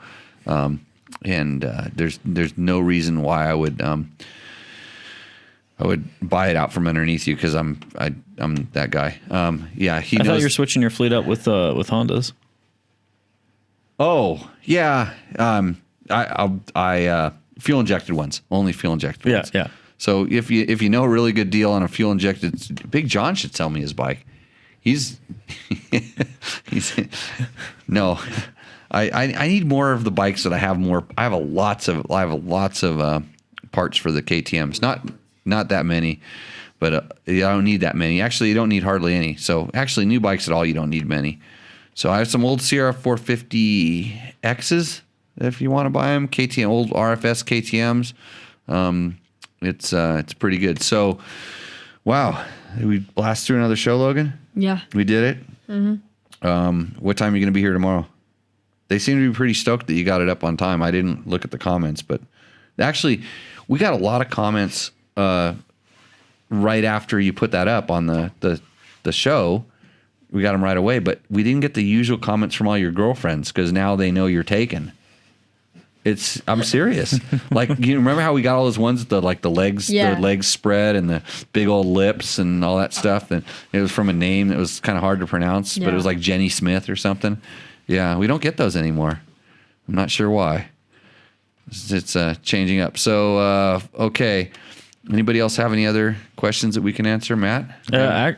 There's no reason why I would buy it out from underneath you because I'm that guy. Yeah, he knows. I thought you were switching your fleet up with Hondas. Oh yeah, I fuel injected ones, only fuel injected ones. Yeah. So if you know a really good deal on a fuel injected, Big John should sell me his bike. He's no, I need more of the bikes that I have more. I have lots of parts for the KTMs. Not that many, but I don't need that many. Actually, you don't need hardly any. So actually, new bikes at all, you don't need many. So I have some old Sierra 450Xs if you want to buy them. KTM, old RFS KTMs. It's pretty good. So, wow, did we blast through another show, Logan? Yeah, we did it. Mm-hmm. What time are you going to be here tomorrow? They seem to be pretty stoked that you got it up on time. I didn't look at the comments, but actually, we got a lot of comments right after you put that up on the show. We got them right away, but we didn't get the usual comments from all your girlfriends because now they know you're taken. I'm serious. Like, you remember how we got all those ones with the legs, the legs spread and the big old lips and all that stuff? And it was from a name that was kind of hard to pronounce, but it was like Jenny Smith or something. Yeah, we don't get those anymore. I'm not sure why. It's changing up. So, okay. Anybody else have any other questions that we can answer, Matt?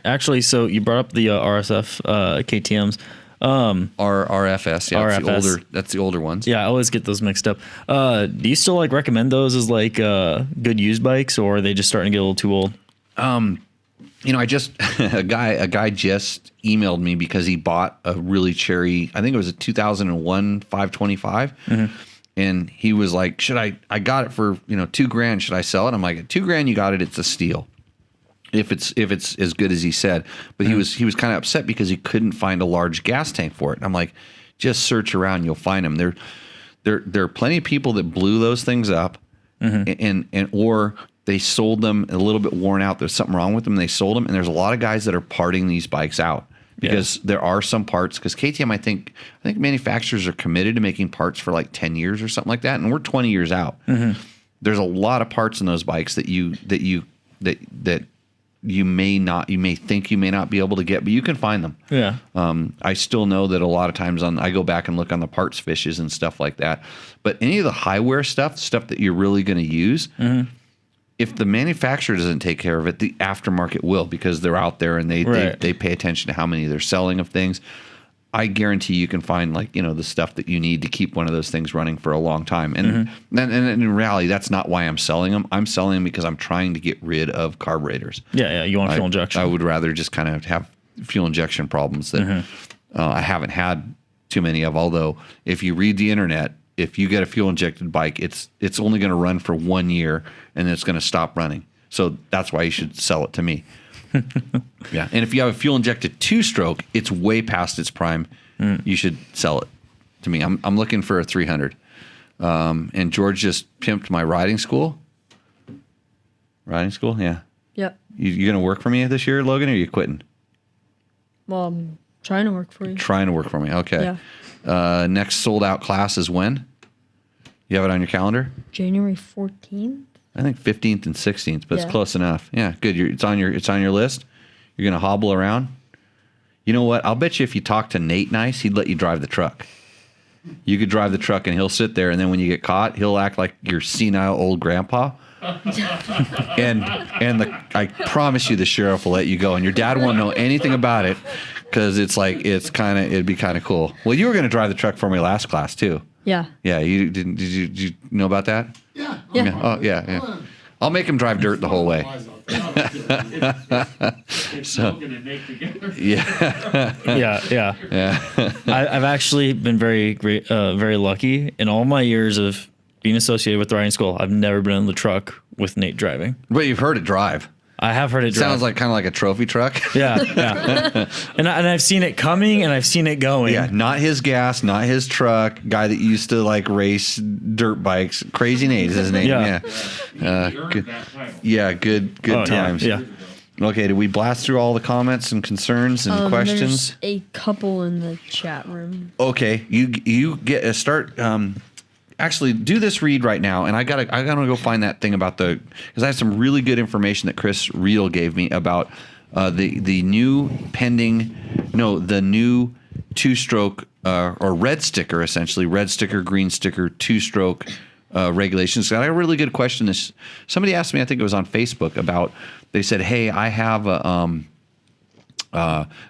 Actually, so you brought up the RSF KTMs. RFS, yeah, RFS. That's the older ones. Yeah, I always get those mixed up. Do you still recommend those as good used bikes, or are they just starting to get a little too old? I just a guy just emailed me because he bought a really cherry. I think it was a 2001 525. Mm-hmm. And he was like, I got it for, $2,000. Should I sell it? I'm like, $2,000, you got it. It's a steal. If it's as good as he said. But he was kind of upset because he couldn't find a large gas tank for it. And I'm like, just search around. You'll find them. There are plenty of people that blew those things up and or they sold them a little bit worn out. There's something wrong with them. They sold them. And there's a lot of guys that are parting these bikes out. Because there are some parts, because KTM, I think manufacturers are committed to making parts for like 10 years or something like that, and we're 20 years out. Mm-hmm. There's a lot of parts in those bikes that you may think you may not be able to get, but you can find them. Yeah. I still know that a lot of times I go back and look on the parts fishes and stuff like that. But any of the high wear stuff that you're really going to use. Mm-hmm. If the manufacturer doesn't take care of it, the aftermarket will, because they're out there and they pay attention to how many they're selling of things. I guarantee you can find like, the stuff that you need to keep one of those things running for a long time. And then and in reality, that's not why I'm selling them. I'm selling them because I'm trying to get rid of carburetors. Yeah. You want fuel injection. I would rather just kind of have fuel injection problems that I haven't had too many of. Although if you read the internet, if you get a fuel injected bike, it's only going to run for 1 year and then it's going to stop running. So that's why you should sell it to me. Yeah, and if you have a fuel injected 2-stroke, it's way past its prime. You should sell it to me. I'm looking for a 300. And George just pimped my riding school. Riding school, yeah. Yep. You gonna work for me this year, Logan, or are you quitting? Well, I'm trying to work for you. Trying to work for me. Okay. Yeah. Next sold out class is when? You have it on your calendar? January 14th. I think 15th and 16th, but Yeah. it's close enough. Yeah, good. It's on your list. You're gonna hobble around. You know what? I'll bet you if you talk to Nate Nice, he'd let you drive the truck. You could drive the truck, and he'll sit there, and then when you get caught, he'll act like your senile old grandpa. I promise you, the sheriff will let you go, and your dad won't know anything about it because it'd be kind of cool. Well, you were gonna drive the truck for me last class too. Yeah. Yeah, did you know about that? Yeah. Yeah. Oh, yeah. I'll make him drive dirt the whole way. It's Logan and Nate together. Yeah. Yeah. I've actually been very lucky in all my years of being associated with the riding school. I've never been in the truck with Nate driving. But you've heard it drive. I have heard it drive. Sounds like kind of like a trophy truck. Yeah. and I've seen it coming and I've seen it going. Yeah, not his gas, not his truck. Guy that used to like race dirt bikes. Crazy Nate is his name. Yeah. He earned Good. that title. Yeah, good times. Yeah. Okay, did we blast through all the comments and concerns and questions? There's a couple in the chat room. Okay, you get a start. Actually, do this read right now, and I gotta go find that thing about because I have some really good information that Chris Reel gave me about the new the new 2-stroke or red sticker, essentially red sticker, green sticker, 2-stroke regulations. I had a really good question. Somebody asked me, I think it was on Facebook, about. They said, "Hey, I have a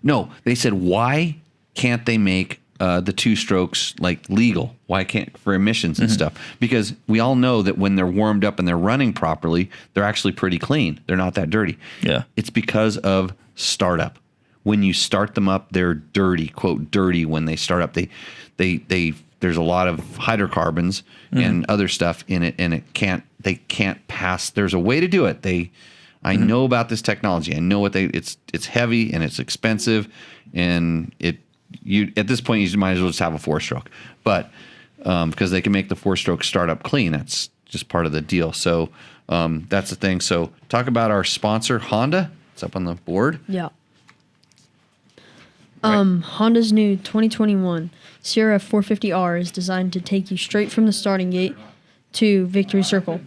no." They said, "Why can't they make the 2-strokes like legal? Why can't for emissions and stuff?" Because we all know that when they're warmed up and they're running properly, they're actually pretty clean. They're not that dirty. Yeah. It's because of startup. When you start them up, they're dirty, quote dirty when they start up. They there's a lot of hydrocarbons and other stuff in it, and they can't pass. There's a way to do it. I know about this technology. I know it's heavy and it's expensive, and you at this point you might as well just have a 4-stroke, but because they can make the 4-stroke startup clean. That's just part of the deal. So that's the thing. So talk about our sponsor, Honda. It's up on the board. Yeah. Honda's new 2021 Sierra 450R is designed to take you straight from the starting gate to Victory Circle.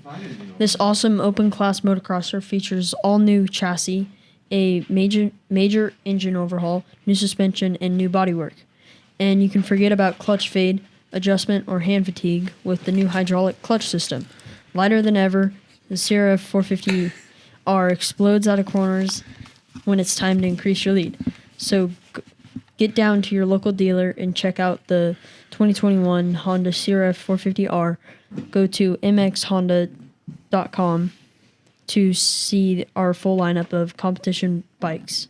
This awesome open-class motocrosser features all-new chassis, a major engine overhaul, new suspension, and new bodywork. And you can forget about clutch fade, adjustment, or hand fatigue with the new hydraulic clutch system. Lighter than ever, the Sierra 450R explodes out of corners when it's time to increase your lead. So get down to your local dealer and check out the 2021 Honda Sierra 450R. Go to mxhonda.com to see our full lineup of competition bikes.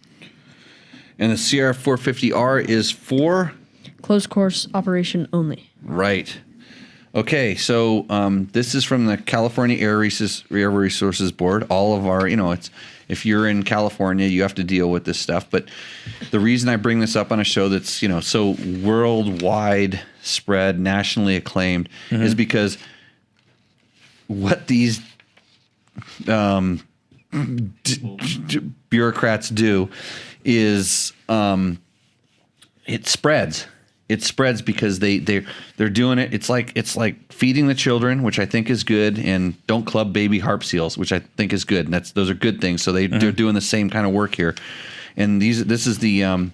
And the Sierra 450R is for? Closed course operation only. Right. Okay, so this is from the California Air Resources Board. All of our, if you're in California, you have to deal with this stuff. But the reason I bring this up on a show that's, so worldwide spread, nationally acclaimed, is because what these bureaucrats do is it spreads. It spreads because they're doing it. It's like feeding the children, which I think is good, and don't club baby harp seals, which I think is good. And those are good things. So they're doing the same kind of work here. And this is the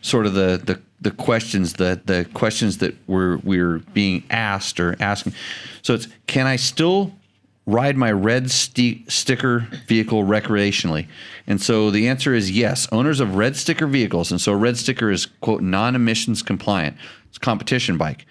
sort of the questions the questions that we're being asked or asking. So it's, can I still ride my red sticker vehicle recreationally? And so the answer is yes. Owners of red sticker vehicles, and so a red sticker is, quote, non-emissions compliant. It's a competition bike.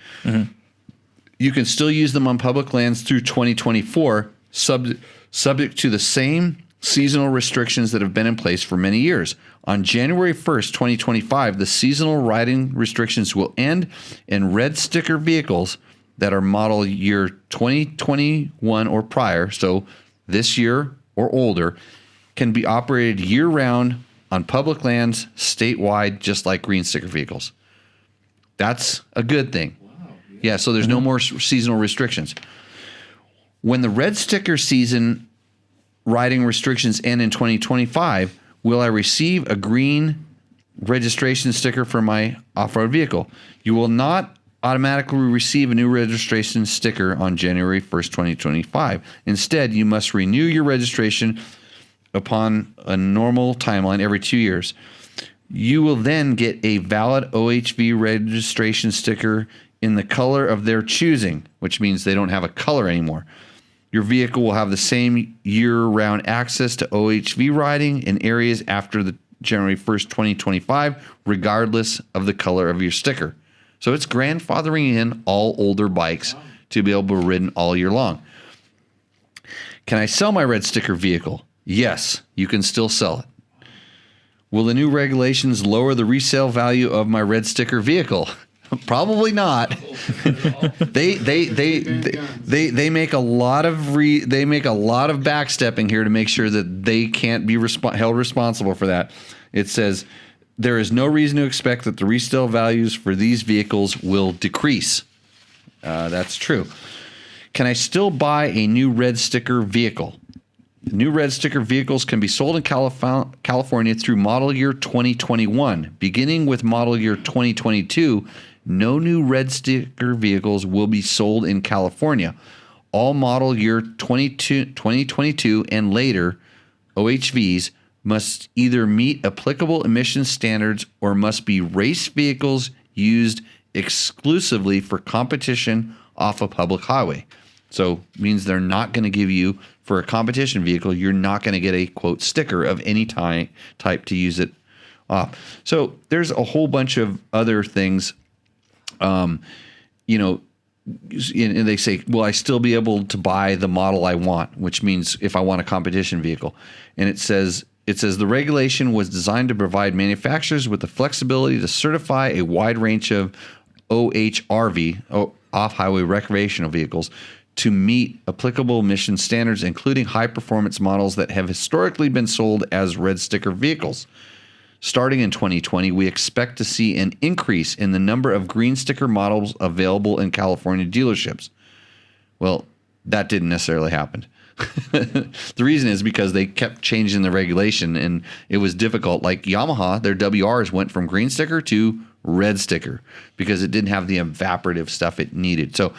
You can still use them on public lands through 2024, subject to the same seasonal restrictions that have been in place for many years. On January 1st, 2025, the seasonal riding restrictions will end, and red sticker vehicles that are model year 2021 or prior, so this year or older, can be operated year-round on public lands statewide, just like green sticker vehicles. That's a good thing. Yeah, so there's no more seasonal restrictions. When the red sticker season riding restrictions end in 2025, will I receive a green registration sticker for my off-road vehicle? You will not automatically receive a new registration sticker on January 1st, 2025. Instead, you must renew your registration upon a normal timeline every 2 years. You will then get a valid OHV registration sticker in the color of their choosing, which means they don't have a color anymore. Your vehicle will have the same year-round access to OHV riding in areas after the January 1st, 2025, regardless of the color of your sticker. So it's grandfathering in all older bikes to be able to be ridden all year long. Can I sell my red sticker vehicle? Yes, you can still sell it. Will the new regulations lower the resale value of my red sticker vehicle? Probably not. They make a lot of backstepping here to make sure that they can't be held responsible for that. It says there is no reason to expect that the resale values for these vehicles will decrease. That's true. Can I still buy a new red sticker vehicle? New red sticker vehicles can be sold in California through model year 2021. Beginning with model year 2022, no new red sticker vehicles will be sold in California. All model year 2022 and later OHVs must either meet applicable emission standards or must be race vehicles used exclusively for competition off a public highway. So means they're not going to give you, for a competition vehicle, you're not going to get a, quote, sticker of any type to use it off. So there's a whole bunch of other things. And they say, will I still be able to buy the model I want, which means if I want a competition vehicle. And it says the regulation was designed to provide manufacturers with the flexibility to certify a wide range of OHRV, off-highway recreational vehicles, to meet applicable emission standards, including high-performance models that have historically been sold as red sticker vehicles. Starting in 2020, we expect to see an increase in the number of green sticker models available in California dealerships. Well, that didn't necessarily happen. The reason is because they kept changing the regulation, and it was difficult. Like Yamaha, their WRs went from green sticker to red sticker because it didn't have the evaporative stuff it needed. So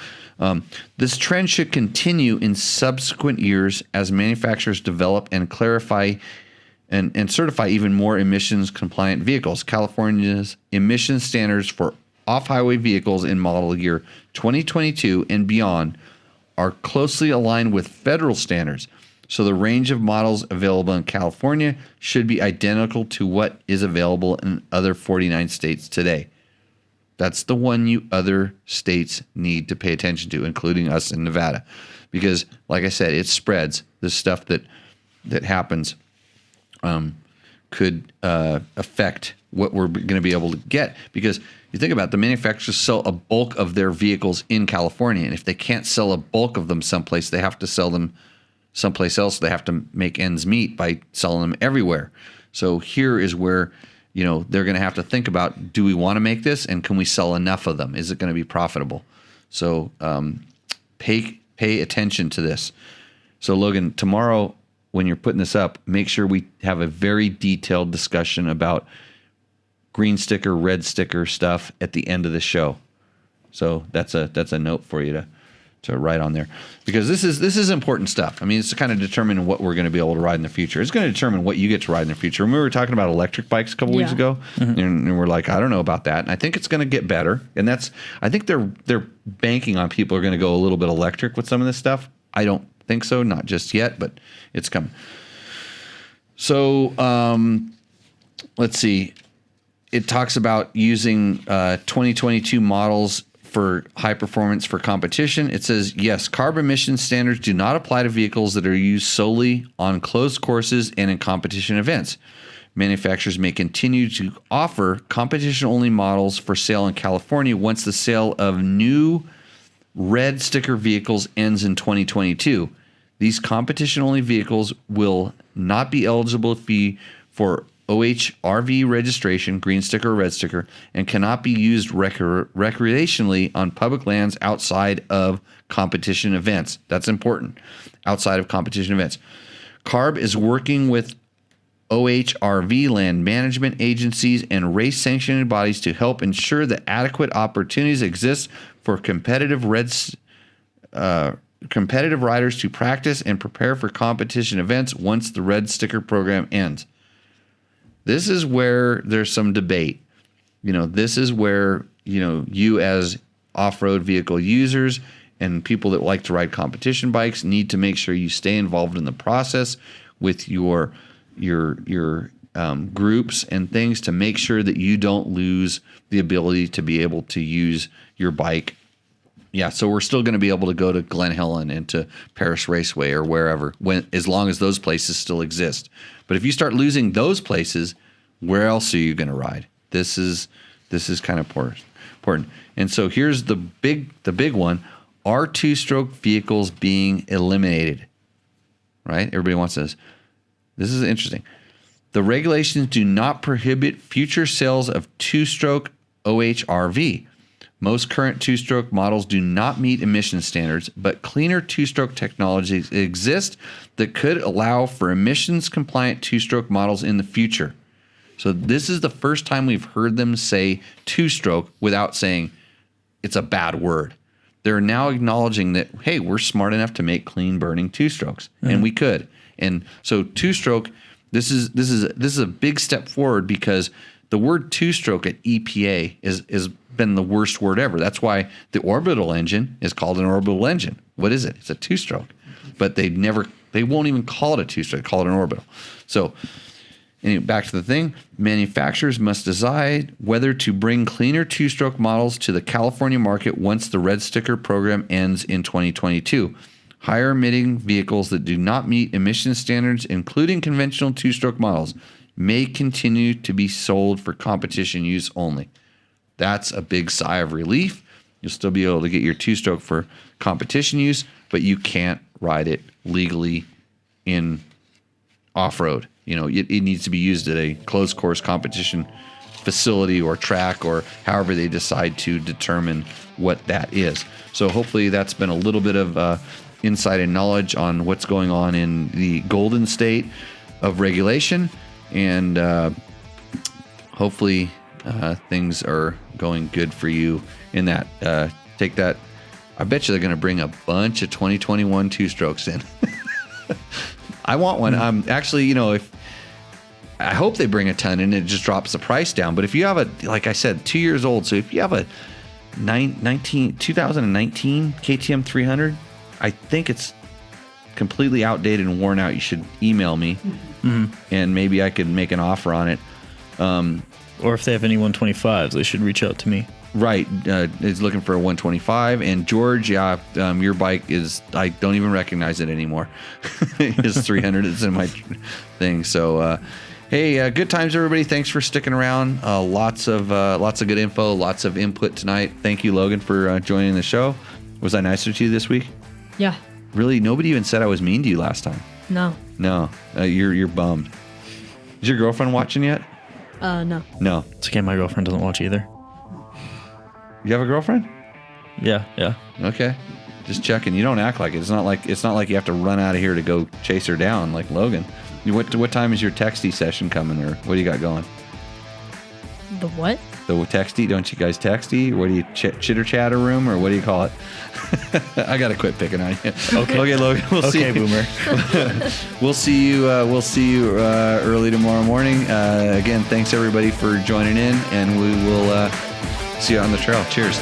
this trend should continue in subsequent years as manufacturers develop and clarify and certify even more emissions compliant vehicles. California's emission standards for off-highway vehicles in model year 2022 and beyond are closely aligned with federal standards. So the range of models available in California should be identical to what is available in other 49 states today. That's the one you other states need to pay attention to, including us in Nevada. Because, like I said, it spreads. The stuff that happens could affect what we're going to be able to get. Because you think about it, the manufacturers sell a bulk of their vehicles in California. And if they can't sell a bulk of them someplace, they have to sell them someplace else. They have to make ends meet by selling them everywhere. So here is where, they're going to have to think about, do we want to make this, and can we sell enough of them? Is it going to be profitable? So pay attention to this. So Logan, tomorrow when you're putting this up, make sure we have a very detailed discussion about green sticker, red sticker stuff at the end of the show. So that's a note for you to write on there, because this is important stuff. I mean, it's to kind of determine what we're going to be able to ride in the future. It's going to determine what you get to ride in the future. Remember, we were talking about electric bikes a couple weeks ago, and we're like, I don't know about that. And I think it's going to get better. And I think they're banking on people are going to go a little bit electric with some of this stuff. I don't think so, not just yet, but it's coming. So let's see. It talks about using 2022 models for high performance for competition. It says, yes, carb emission standards do not apply to vehicles that are used solely on closed courses and in competition events. Manufacturers may continue to offer competition-only models for sale in California once the sale of new red sticker vehicles ends in 2022. These competition-only vehicles will not be eligible for OHRV registration, green sticker or red sticker, and cannot be used recreationally on public lands outside of competition events. That's important. Outside of competition events. CARB is working with OHRV land management agencies and race sanctioning bodies to help ensure that adequate opportunities exist for competitive riders to practice and prepare for competition events once the red sticker program ends. This is where there's some debate. This is where, you as off-road vehicle users and people that like to ride competition bikes need to make sure you stay involved in the process with your groups and things to make sure that you don't lose the ability to be able to use your bike. Yeah, so we're still going to be able to go to Glen Helen and to Paris Raceway or wherever, as long as those places still exist. But if you start losing those places, where else are you going to ride? This is kind of important. And so here's the big one: are two-stroke vehicles being eliminated? Right? Everybody wants this. This is interesting. The regulations do not prohibit future sales of two-stroke OHRV. Most current two-stroke models do not meet emission standards, but cleaner two-stroke technologies exist that could allow for emissions-compliant two-stroke models in the future. So this is the first time we've heard them say two-stroke without saying it's a bad word. They're now acknowledging that, hey, we're smart enough to make clean-burning two-strokes, and we could. And so two-stroke, this is a big step forward because the word two-stroke at EPA is been the worst word ever. That's why the orbital engine is called an orbital engine. What is it? It's a two-stroke. But they won't even call it a two-stroke, call it an orbital. So anyway, back to the thing. Manufacturers must decide whether to bring cleaner two-stroke models to the California market once the red sticker program ends in 2022. Higher emitting vehicles that do not meet emission standards, including conventional two-stroke models, may continue to be sold for competition use only. That's a big sigh of relief. You'll still be able to get your two-stroke for competition use, but you can't ride it legally in off-road. It needs to be used at a closed course competition facility or track or however they decide to determine what that is. So hopefully that's been a little bit of insight and knowledge on what's going on in the Golden State of regulation, and hopefully things are going good for you in that. Take that. I bet you they're going to bring a bunch of 2021 two-strokes in. I want one. Actually, if I hope they bring a ton and it just drops the price down. But if you have like I said, 2 years old, so if you have a 2019 KTM 300, I think it's completely outdated and worn out. You should email me, and maybe I could make an offer on it. Or if they have any 125s, they should reach out to me. Right. Is looking for a 125. And George, your bike is, I don't even recognize it anymore. It's 300. It's in my thing. So, hey, good times, everybody. Thanks for sticking around. Lots of good info, lots of input tonight. Thank you, Logan, for joining the show. Was I nicer to you this week? Yeah. Really? Nobody even said I was mean to you last time. No. No. You're bummed. Is your girlfriend watching yet? No. No. It's okay. My girlfriend doesn't watch either. You have a girlfriend? Yeah. Okay. Just checking. You don't act like it. It's not like you have to run out of here to go chase her down like Logan. What time is your texty session coming, or what do you got going? The what? The texty? Don't you guys texty? What do you chitter chatter room, or what do you call it? I gotta quit picking on you. Okay, Logan. We'll see. Okay, Boomer. We'll see you. We'll see you early tomorrow morning. Again, thanks everybody for joining in, and we will see you on the trail. Cheers.